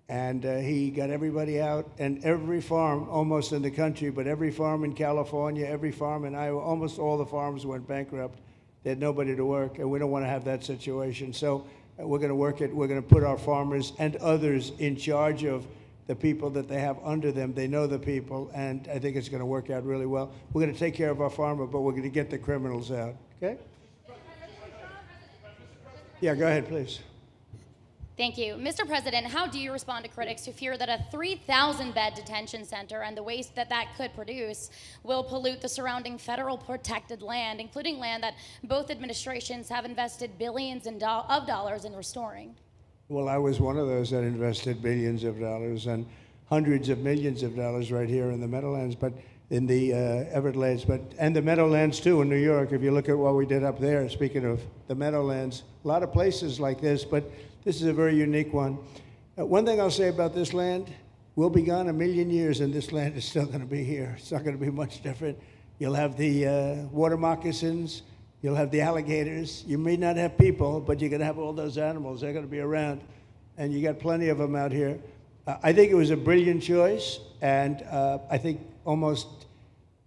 and he got everybody out, and every farm almost in the country, but every farm in California, every farm in Iowa, almost all the farms went bankrupt. They had nobody to work, and we don't want to have that situation. So we're going to work it. We're going to put our farmers and others in charge of the people that they have under them. They know the people, and I think it's going to work out really well. We're going to take care of our farmer, but we're going to get the criminals out, okay? Yeah, go ahead, please. Thank you. Mr. President, how do you respond to critics who fear that a 3,000-bed detention center and the waste that could produce will pollute the surrounding federal protected land, including land that both administrations have invested billions of dollars in restoring? Well, I was one of those that invested billions of dollars and hundreds of millions of dollars right here in the Meadowlands, but in the Everglades, and the Meadowlands too in New York. If you look at what we did up there, speaking of the Meadowlands, a lot of places like this, but this is a very unique one. One thing I'll say about this land, we'll be gone 1,000,000 years and this land is still going to be here. It's not going to be much different. You'll have the water moccasins, you'll have the alligators. You may not have people, but you're going to have all those animals. They're going to be around, and you got plenty of them out here. I think it was a brilliant choice, and I think almost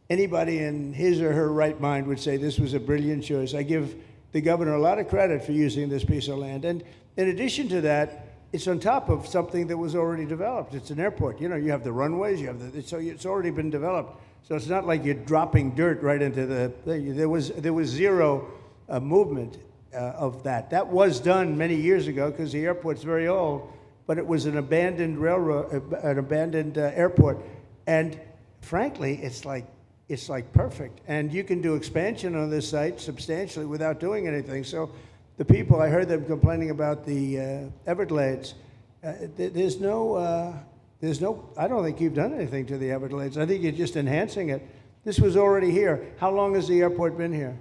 anybody in his or her right mind would say this was a brilliant choice. I give the governor a lot of credit for using this piece of land. And in addition to that, it's on top of something that was already developed. It's an airport. You know, you have the runways, you have so it's already been developed. So it's not like you're dropping dirt right into the thing. There was zero movement of that. That was done many years ago because the airport's very old, but it was an abandoned railroad, an abandoned airport. And frankly, it's like perfect. And you can do expansion on this site substantially without doing anything. So the people, I heard them complaining about the Everglades. There's no, I don't think you've done anything to the Everglades. I think you're just enhancing it. This was already here. How long has the airport been here?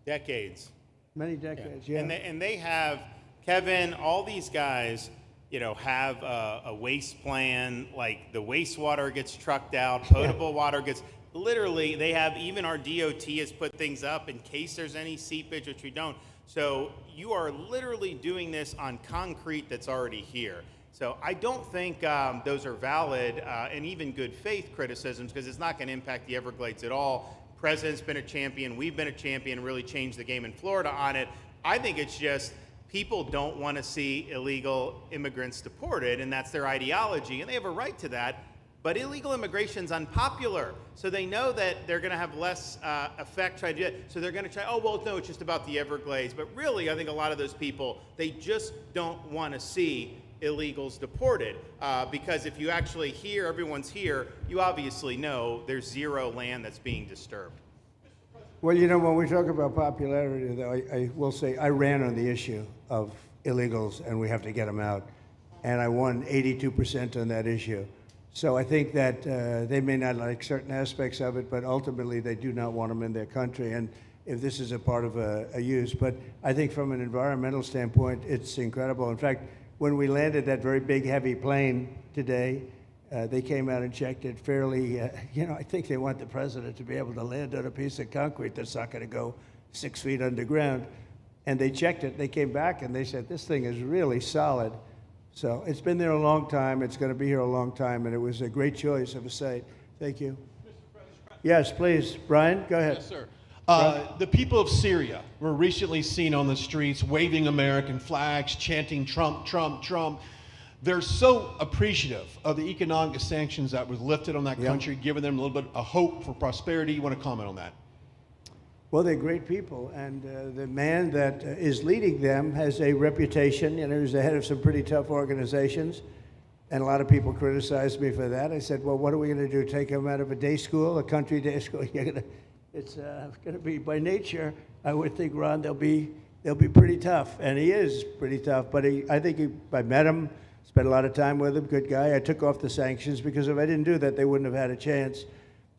Decades. Many decades, yeah. And they have, Kevin, all these guys, you know, have a waste plan, like the wastewater gets trucked out, potable water gets, literally, they have, even our DOT has put things up in case there's any seepage, which we don't. So you are literally doing this on concrete that's already here. So I don't think those are valid and even good faith criticisms, because it's not going to impact the Everglades at all. President's been a champion, we've been a champion, really changed the game in Florida on it. I think it's just people don't want to see illegal immigrants deported, and that's their ideology, and they have a right to that. But illegal immigration's unpopular, so they know that they're going to have less effect trying to do it. So they're going to try, oh, well, no, it's just about the Everglades. But really, I think a lot of those people, they just don't want to see illegals deported. Because if you actually hear everyone's here, you obviously know there's zero land that's being disturbed. Well, you know, when we talk about popularity, though, I will say I ran on the issue of illegals, and we have to get them out. And I won 82% on that issue. So I think that they may not like certain aspects of it, but ultimately they do not want them in their country. And if this is a part of a use, but I think from an environmental standpoint, it's incredible. In fact, when we landed that very big, heavy plane today, they came out and checked it fairly. You know, I think they want the president to be able to land on a piece of concrete that's not going to go 6 feet underground. And they checked it. They came back and they said, this thing is really solid. So it's been there a long time. It's going to be here a long time. And it was a great choice of a site. Thank you. Yes, please. Brian, go ahead. Yes, sir. The people of Syria were recently seen on the streets waving American flags, chanting Trump, Trump, Trump. They're so appreciative of the economic sanctions that was lifted on that country, giving them a little bit of hope for prosperity. You want to comment on that? Well, they're great people, and the man that is leading them has a reputation. You know, he's the head of some pretty tough organizations, and a lot of people criticized me for that. I said, well, what are we going to do, take him out of a day school, a country day school? It's going to be, by nature, I would think, Ron, they'll be pretty tough, and he is pretty tough, but I met him, spent a lot of time with him, good guy. I took off the sanctions because if I didn't do that, they wouldn't have had a chance.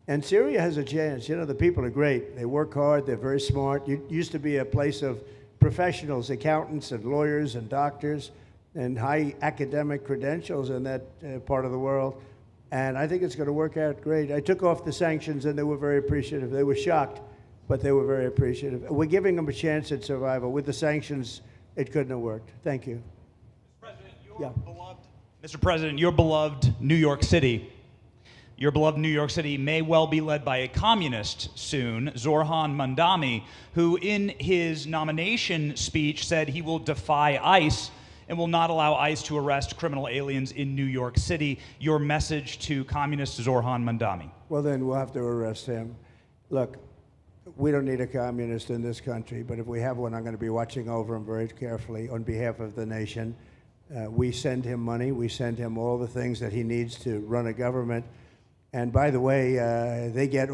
And Syria has a chance. You know, the people are great. They work hard. They're very smart. It used to be a place of professionals, accountants and lawyers and doctors and high academic credentials in that part of the world. And I think it's going to work out great. I took off the sanctions and they were very appreciative. They were shocked, but they were very appreciative. We're giving them a chance at survival. With the sanctions, it couldn't have worked. Thank you. Mr. President, your beloved New York City may well be led by a communist soon, Zorhan Mandami, who in his nomination speech said he will defy ICE and will not allow ICE to arrest criminal aliens in New York City. Your message to communist Zorhan Mandami. Well, then we'll have to arrest him. Look, we don't need a communist in this country, but if we have one, I'm going to be watching over him very carefully on behalf of the nation. We send him money. We send him all the things that he needs to run a government. And by the way, they get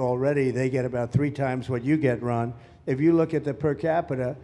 about 3 times what you get, Ron. If you look at the per capita,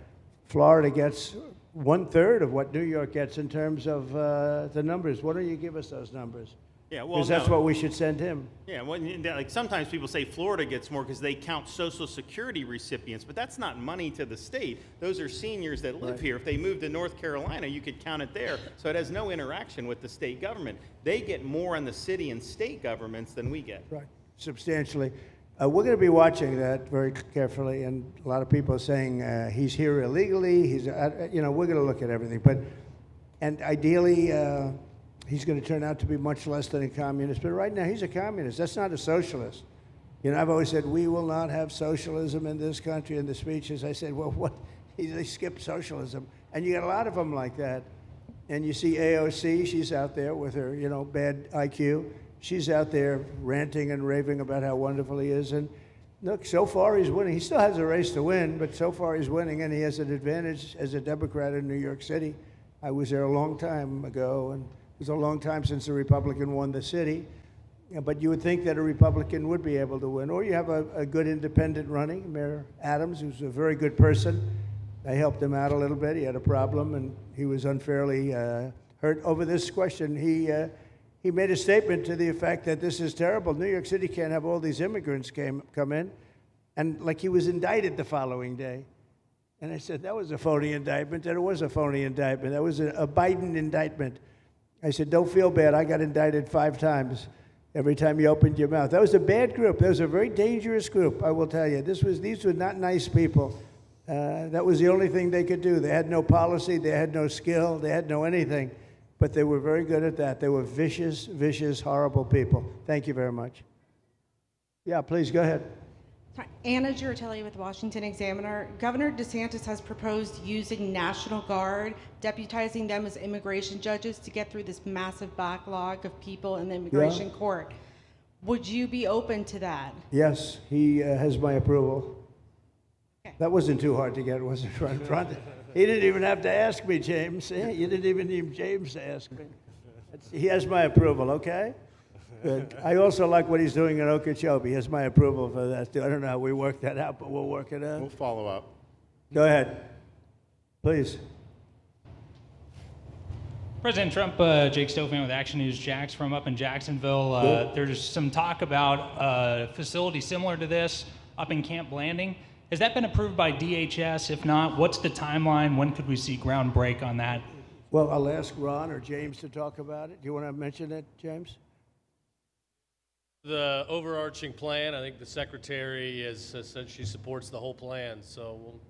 Florida gets 1/3 of what New York gets in terms of the numbers. Why don't you give us those numbers? Yeah, well, because that's what we should send him. Yeah, well, like sometimes people say Florida gets more because they count Social Security recipients, but that's not money to the state. Those are seniors that live here. If they moved to North Carolina, you could count it there. So it has no interaction with the state government. They get more on the city and state governments than we get. Right, substantially. We're going to be watching that very carefully, and a lot of people are saying he's here illegally. We're going to look at everything, and ideally. He's going to turn out to be much less than a communist. But right now, he's a communist. That's not a socialist. You know, I've always said, we will not have socialism in this country. In the speeches, I said, well, what? They skipped socialism. And you got a lot of them like that. And you see AOC, she's out there with her, bad IQ. She's out there ranting and raving about how wonderful he is. And look, so far he's winning. He still has a race to win, but so far he's winning, and he has an advantage as a Democrat in New York City. I was there a long time ago, and it was a long time since a Republican won the city, but you would think that a Republican would be able to win. Or you have a good independent running, Mayor Adams, who's a very good person. I helped him out a little bit. He had a problem, and he was unfairly hurt over this question. He made a statement to the effect that this is terrible. New York City can't have all these immigrants come in, and like he was indicted the following day. And I said, that was a phony indictment, and it was a phony indictment. That was a Biden indictment. I said, don't feel bad. I got indicted 5 times every time you opened your mouth. That was a bad group. That was a very dangerous group, I will tell you. These were not nice people. That was the only thing they could do. They had no policy. They had no skill. They had no anything. But they were very good at that. They were vicious, vicious, horrible people. Thank you very much. Yeah, please, go ahead. Anna Giratelli with Washington Examiner. Governor DeSantis has proposed using National Guard, deputizing them as immigration judges to get through this massive backlog of people in the immigration court. Would you be open to that? Yes, he has my approval. Okay. That wasn't too hard to get, was it, Ron? He didn't even have to ask me, James. You didn't even need James to ask me. He has my approval, okay? Good. I also like what he's doing in Okeechobee. He has my approval for that, too. I don't know how we work that out, but we'll work it out. We'll follow up. Go ahead. Please. President Trump, Jake Stofan with Action News Jax from up in Jacksonville. There's some talk about a facility similar to this up in Camp Blanding. Has that been approved by DHS? If not, what's the timeline? When could we see ground break on that? Well, I'll ask Ron or James to talk about it. Do you want to mention it, James? The overarching plan, I think the secretary has said she supports the whole plan, so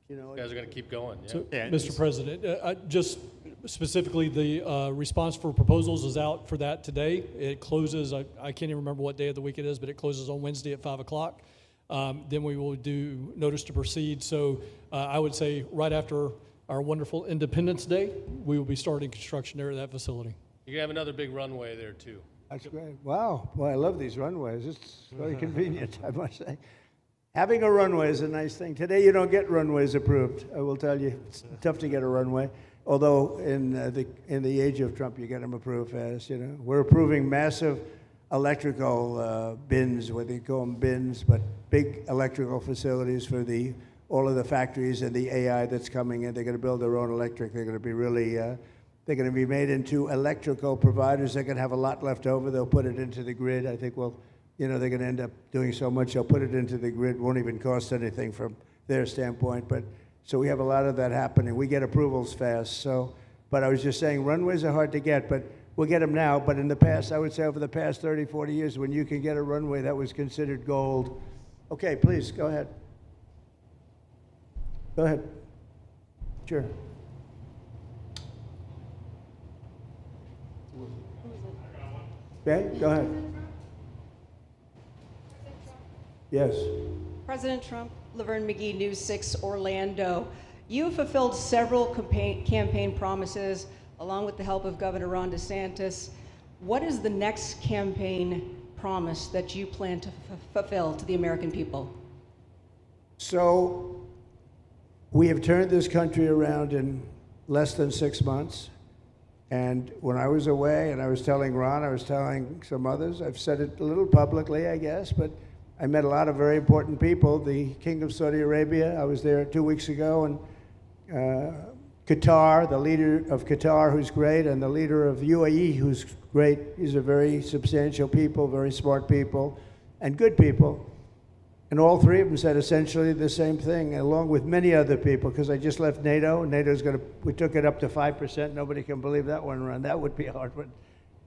you guys are going to keep going. Yeah. So, Mr. President, just specifically, the response for proposals is out for that today. It closes, I can't even remember what day of the week it is, but it closes on Wednesday at 5 o'clock. Then we will do notice to proceed. So I would say right after our wonderful Independence Day, we will be starting construction there at that facility. You're going to have another big runway there, too. That's great. Wow. Boy, I love these runways. It's very convenient, I must say. Having a runway is a nice thing. Today, you don't get runways approved. I will tell you, it's tough to get a runway. Although in the age of Trump, you get them approved fast. You know, we're approving massive electrical bins, what they call them bins, but big electrical facilities for all of the factories and the AI that's coming in. They're going to build their own electric. They're going to be really. They're going to be made into electrical providers. They're going to have a lot left over. They'll put it into the grid. I think they're going to end up doing so much. They'll put it into the grid. Won't even cost anything from their standpoint. But so we have a lot of that happening. We get approvals fast. So, but I was just saying, runways are hard to get, but we'll get them now. But in the past, I would say over the past 30, 40 years, when you can get a runway, that was considered gold. Okay, please go ahead. Go ahead. Sure. Okay, go ahead. Yes. President Trump, Laverne McGee, News 6 Orlando. You have fulfilled several campaign promises along with the help of Governor Ron DeSantis. What is the next campaign promise that you plan to fulfill to the American people? So we have turned this country around in less than 6 months. And when I was away, and I was telling Ron, I was telling some others, I've said it a little publicly, I guess, but I met a lot of very important people. The King of Saudi Arabia, I was there 2 weeks ago, and Qatar, the leader of Qatar, who's great, and the leader of UAE, who's great. These are very substantial people, very smart people, and good people. And all three of them said essentially the same thing, along with many other people, because I just left NATO. NATO's we took it up to 5%. Nobody can believe that one run. That would be hard, but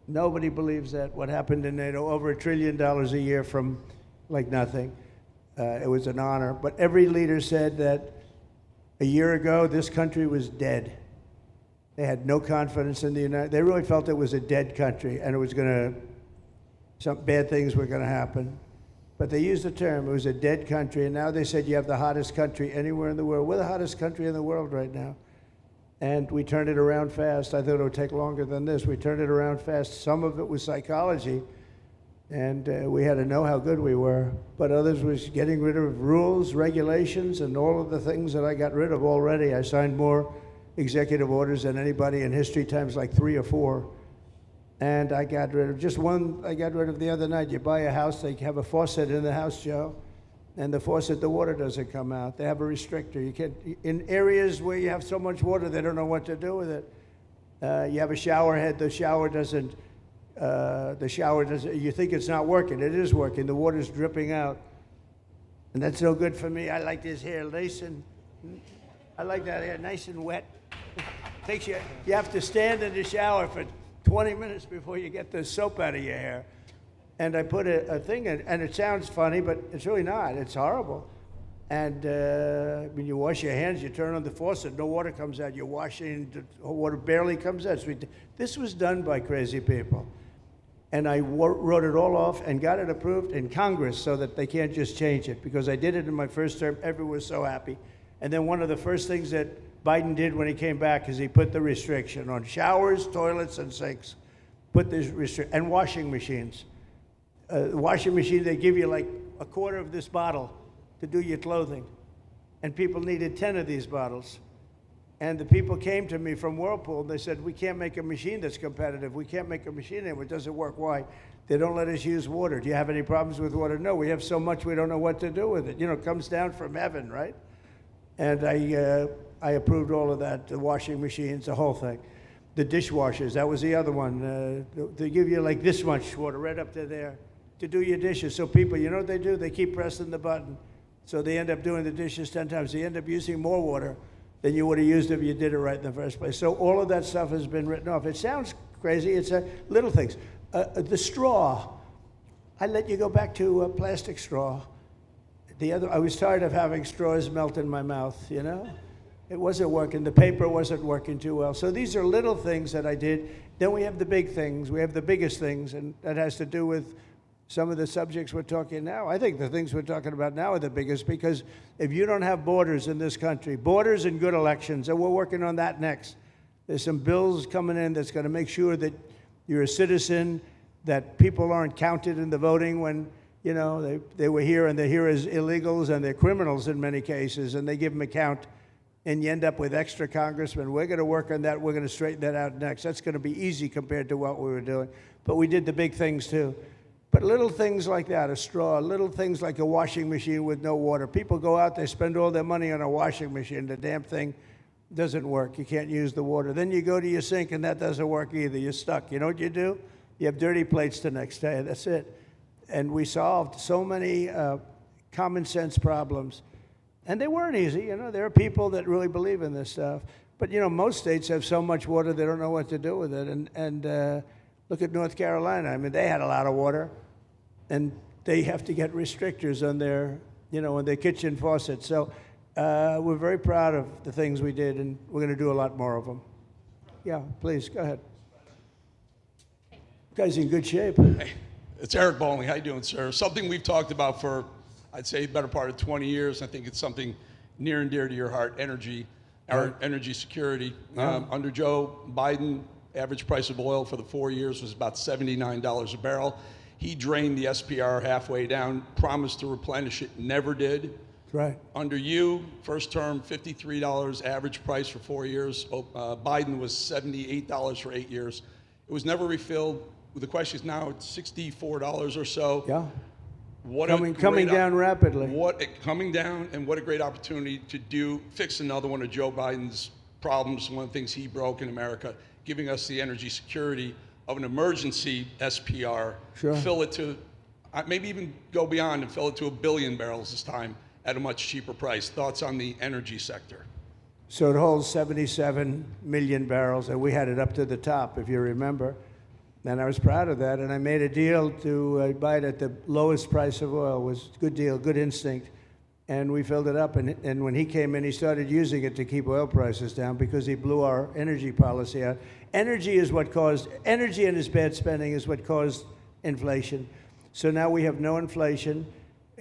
nobody believes that. What happened in NATO, over $1 trillion a year from like nothing. It was an honor. But every leader said that a year ago, this country was dead. They had no confidence in the United. They really felt it was a dead country, and it was some bad things were going to happen. But they used the term, it was a dead country, and now they said you have the hottest country anywhere in the world. We're the hottest country in the world right now. And we turned it around fast. I thought it would take longer than this. We turned it around fast. Some of it was psychology, and we had to know how good we were. But others was getting rid of rules, regulations, and all of the things that I got rid of already. I signed more executive orders than anybody in history, times like 3 or 4. And I got rid of just one. I got rid of the other night. You buy a house, they have a faucet in the house, Joe, and the faucet, the water doesn't come out. They have a restrictor. You can't, in areas where you have so much water, they don't know what to do with it. You have a shower head, the shower doesn't, you think it's not working. It is working. The water's dripping out. And that's no good for me. I like this hair nice and, I like that hair nice and wet. You have to stand in the shower for 20 minutes before you get the soap out of your hair. And I put a thing in, and it sounds funny, but it's really not. It's horrible. And when you wash your hands, you turn on the faucet, no water comes out. You're washing, the water barely comes out. So this was done by crazy people. And I wrote it all off and got it approved in Congress so that they can't just change it, because I did it in my first term. Everyone was so happy. And then one of the first things that Biden did when he came back is he put the restriction on showers, toilets, and sinks. Put this restriction, and washing machines. Washing machine, they give you like a quarter of this bottle to do your clothing. And people needed 10 of these bottles. And the people came to me from Whirlpool, and they said, we can't make a machine that's competitive. We can't make a machine anymore. It doesn't work. Why? They don't let us use water. Do you have any problems with water? No, we have so much we don't know what to do with it. You know, it comes down from heaven, right? And I approved all of that, the washing machines, the whole thing. The dishwashers, that was the other one. They give you like this much water right up to there to do your dishes. So people, you know what they do? They keep pressing the button. So they end up doing the dishes 10 times. They end up using more water than you would have used if you did it right in the first place. So all of that stuff has been written off. It sounds crazy. It's little things. The straw, I let you go back to a plastic straw. I was tired of having straws melt in my mouth, you know? It wasn't working. The paper wasn't working too well. So these are little things that I did. Then we have the big things. We have the biggest things, and that has to do with some of the subjects we're talking now. I think the things we're talking about now are the biggest, because if you don't have borders in this country, borders and good elections, and we're working on that next. There's some bills coming in that's going to make sure that you're a citizen, that people aren't counted in the voting when, you know, they were here and they're here as illegals and they're criminals in many cases, and they give them a count, and you end up with extra congressmen. We're going to work on that. We're going to straighten that out next. That's going to be easy compared to what we were doing. But we did the big things too. But little things like that, a straw, little things like a washing machine with no water. People go out, they spend all their money on a washing machine. The damn thing doesn't work. You can't use the water. Then you go to your sink and that doesn't work either. You're stuck. You know what you do? You have dirty plates the next day. That's it. And we solved so many common sense problems. And they weren't easy. You know, there are people that really believe in this stuff. But, you know, most states have so much water they don't know what to do with it. And look at North Carolina. I mean, they had a lot of water, and they have to get restrictors on their, you know, on their kitchen faucet. So we're very proud of the things we did, and we're going to do a lot more of them. Yeah, please, go ahead. You guys in good shape. Hey, it's Eric Bowling. How you doing, sir? Something we've talked about for, I'd say, the better part of 20 years. I think it's something near and dear to your heart, energy, our energy security. Under Joe Biden, average price of oil for the 4 years was about $79 a barrel. He drained the SPR halfway down, promised to replenish it, never did. Right. Under you, first term, $53 average price for 4 years. Biden was $78 for 8 years. It was never refilled. The question is now it's $64 or so. Yeah. What coming down rapidly. Coming down, and what a great opportunity to fix another one of Joe Biden's problems, one of the things he broke in America, giving us the energy security of an emergency SPR, Sure. Fill it to, maybe even go beyond and fill it to 1 billion barrels this time at a much cheaper price. Thoughts on the energy sector? So it holds 77 million barrels, and we had it up to the top, if you remember. And I was proud of that, and I made a deal to buy it at the lowest price of oil. It was a good deal, good instinct. And we filled it up, and when he came in, he started using it to keep oil prices down because he blew our energy policy out. Energy and his bad spending is what caused inflation. So now we have no inflation.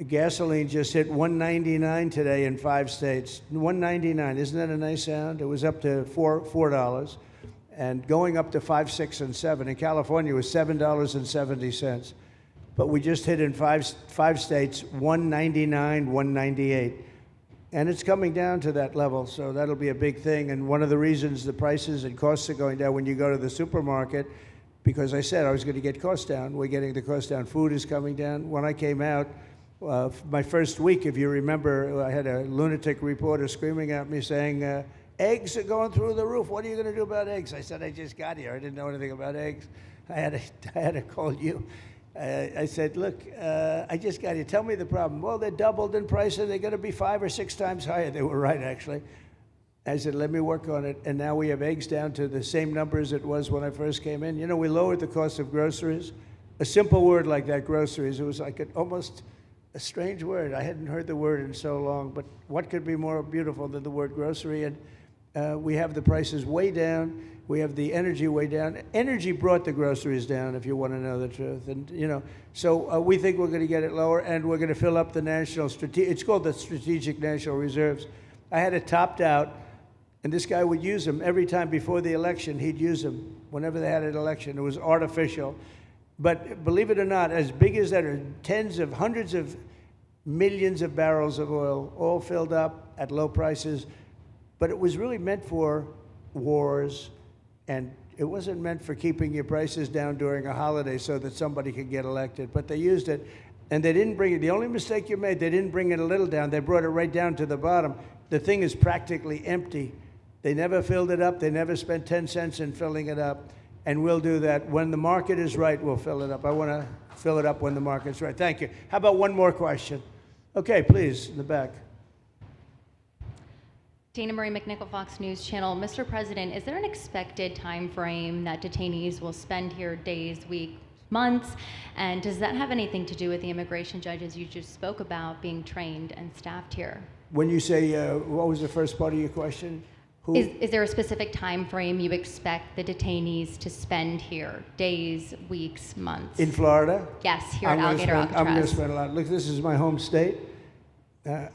Gasoline just hit $1.99 today in 5 states. $1.99, isn't that a nice sound? It was up to $4, and going up to $5, $6, and $7. In California, it was $7.70. But we just hit in five states, $1.99, $1.98. And it's coming down to that level, so that'll be a big thing. And one of the reasons the prices and costs are going down when you go to the supermarket, because I said I was going to get costs down. We're getting the cost down. Food is coming down. When I came out, my first week, if you remember, I had a lunatic reporter screaming at me saying, eggs are going through the roof. What are you going to do about eggs? I said, I just got here. I didn't know anything about eggs. I had to call you. I said, look, I just got here. Tell me the problem. Well, they're doubled in price, and they're going to be 5 or 6 times higher. They were right, actually. I said, let me work on it. And now we have eggs down to the same numbers it was when I first came in. You know, we lowered the cost of groceries. A simple word like that, groceries, it was like almost a strange word. I hadn't heard the word in so long, but what could be more beautiful than the word grocery? And we have the prices way down. We have the energy way down. Energy brought the groceries down, if you want to know the truth. And, you know, so we think we're going to get it lower, and we're going to fill up the it's called the Strategic National Reserves. I had it topped out, and this guy would use them every time before the election. He'd use them whenever they had an election. It was artificial. But believe it or not, as big as that are tens of hundreds of millions of barrels of oil, all filled up at low prices. but it was really meant for wars, and it wasn't meant for keeping your prices down during a holiday so that somebody could get elected. But they used it, and they didn't bring it. The only mistake you made, they didn't bring it a little down. They brought it right down to the bottom. The thing is practically empty. They never filled it up. They never spent 10 cents in filling it up. And we'll do that. When the market is right, we'll fill it up. I want to fill it up when the market's right. Thank you. How about one more question? Okay, please, in the back. Dana Marie McNichol, Fox News Channel. Mr. President, is there an expected time frame that detainees will spend here, days, weeks, months? And does that have anything to do with the immigration judges you just spoke about being trained and staffed here? When you say, what was the first part of your question? Is there a specific time frame you expect the detainees to spend here? Days, weeks, months? In Florida? Yes, here at Alligator Alcatraz. I'm going to spend a lot. Look, this is my home state.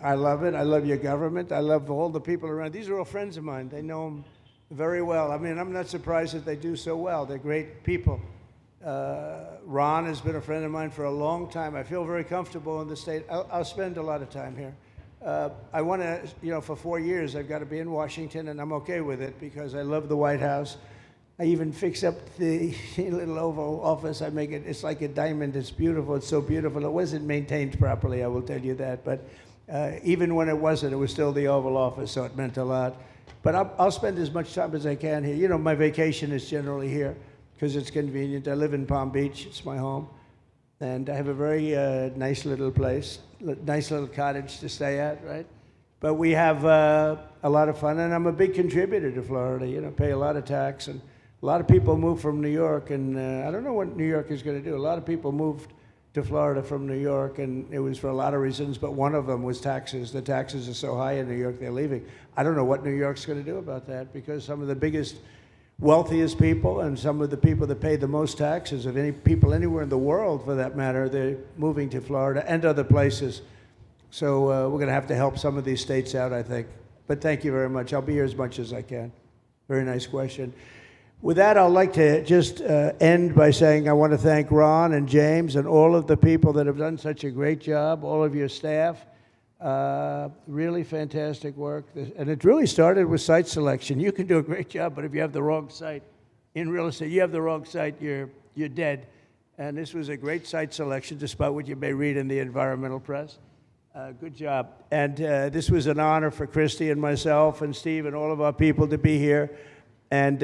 I love it. I love your government. I love all the people around. These are all friends of mine. They know them very well. I mean, I'm not surprised that they do so well. They're great people. Ron has been a friend of mine for a long time. I feel very comfortable in the state. I'll spend a lot of time here. I want to, for 4 years, I've got to be in Washington, and I'm okay with it because I love the White House. I even fix up the little Oval Office. I make it, it's like a diamond. It's beautiful. It's so beautiful. It wasn't maintained properly, I will tell you that. But even when it wasn't, it was still the Oval Office, so it meant a lot. But I'll spend as much time as I can here. My vacation is generally here because it's convenient. I live in Palm Beach. It's my home. And I have a very nice little place, nice little cottage to stay at, right? But we have a lot of fun, and I'm a big contributor to Florida, pay a lot of tax. And a lot of people move from New York, and I don't know what New York is going to do. A lot of people moved to Florida from New York, and it was for a lot of reasons, but one of them was taxes. The taxes are so high in New York, they're leaving. I don't know what New York's going to do about that, because some of the biggest, wealthiest people and some of the people that pay the most taxes of any people anywhere in the world, for that matter, they're moving to Florida and other places. So we're going to have to help some of these states out, I think. But thank you very much. I'll be here as much as I can. Very nice question. With that, I'd like to just end by saying I want to thank Ron and James and all of the people that have done such a great job, all of your staff. Really fantastic work. And it really started with site selection. You can do a great job, but if you have the wrong site in real estate, you have the wrong site, you're dead. And this was a great site selection, despite what you may read in the environmental press. Good job. And this was an honor for Christy and myself and Steve and all of our people to be here. And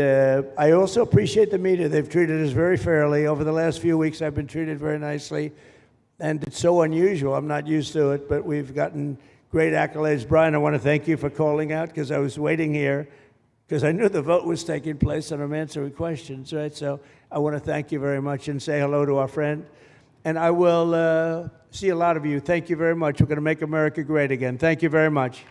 I also appreciate the media. They've treated us very fairly. Over the last few weeks, I've been treated very nicely. And it's so unusual. I'm not used to it, but we've gotten great accolades. Brian, I want to thank you for calling out, because I was waiting here because I knew the vote was taking place and I'm answering questions, right? So I want to thank you very much and say hello to our friend. And I will see a lot of you. Thank you very much. We're going to make America great again. Thank you very much.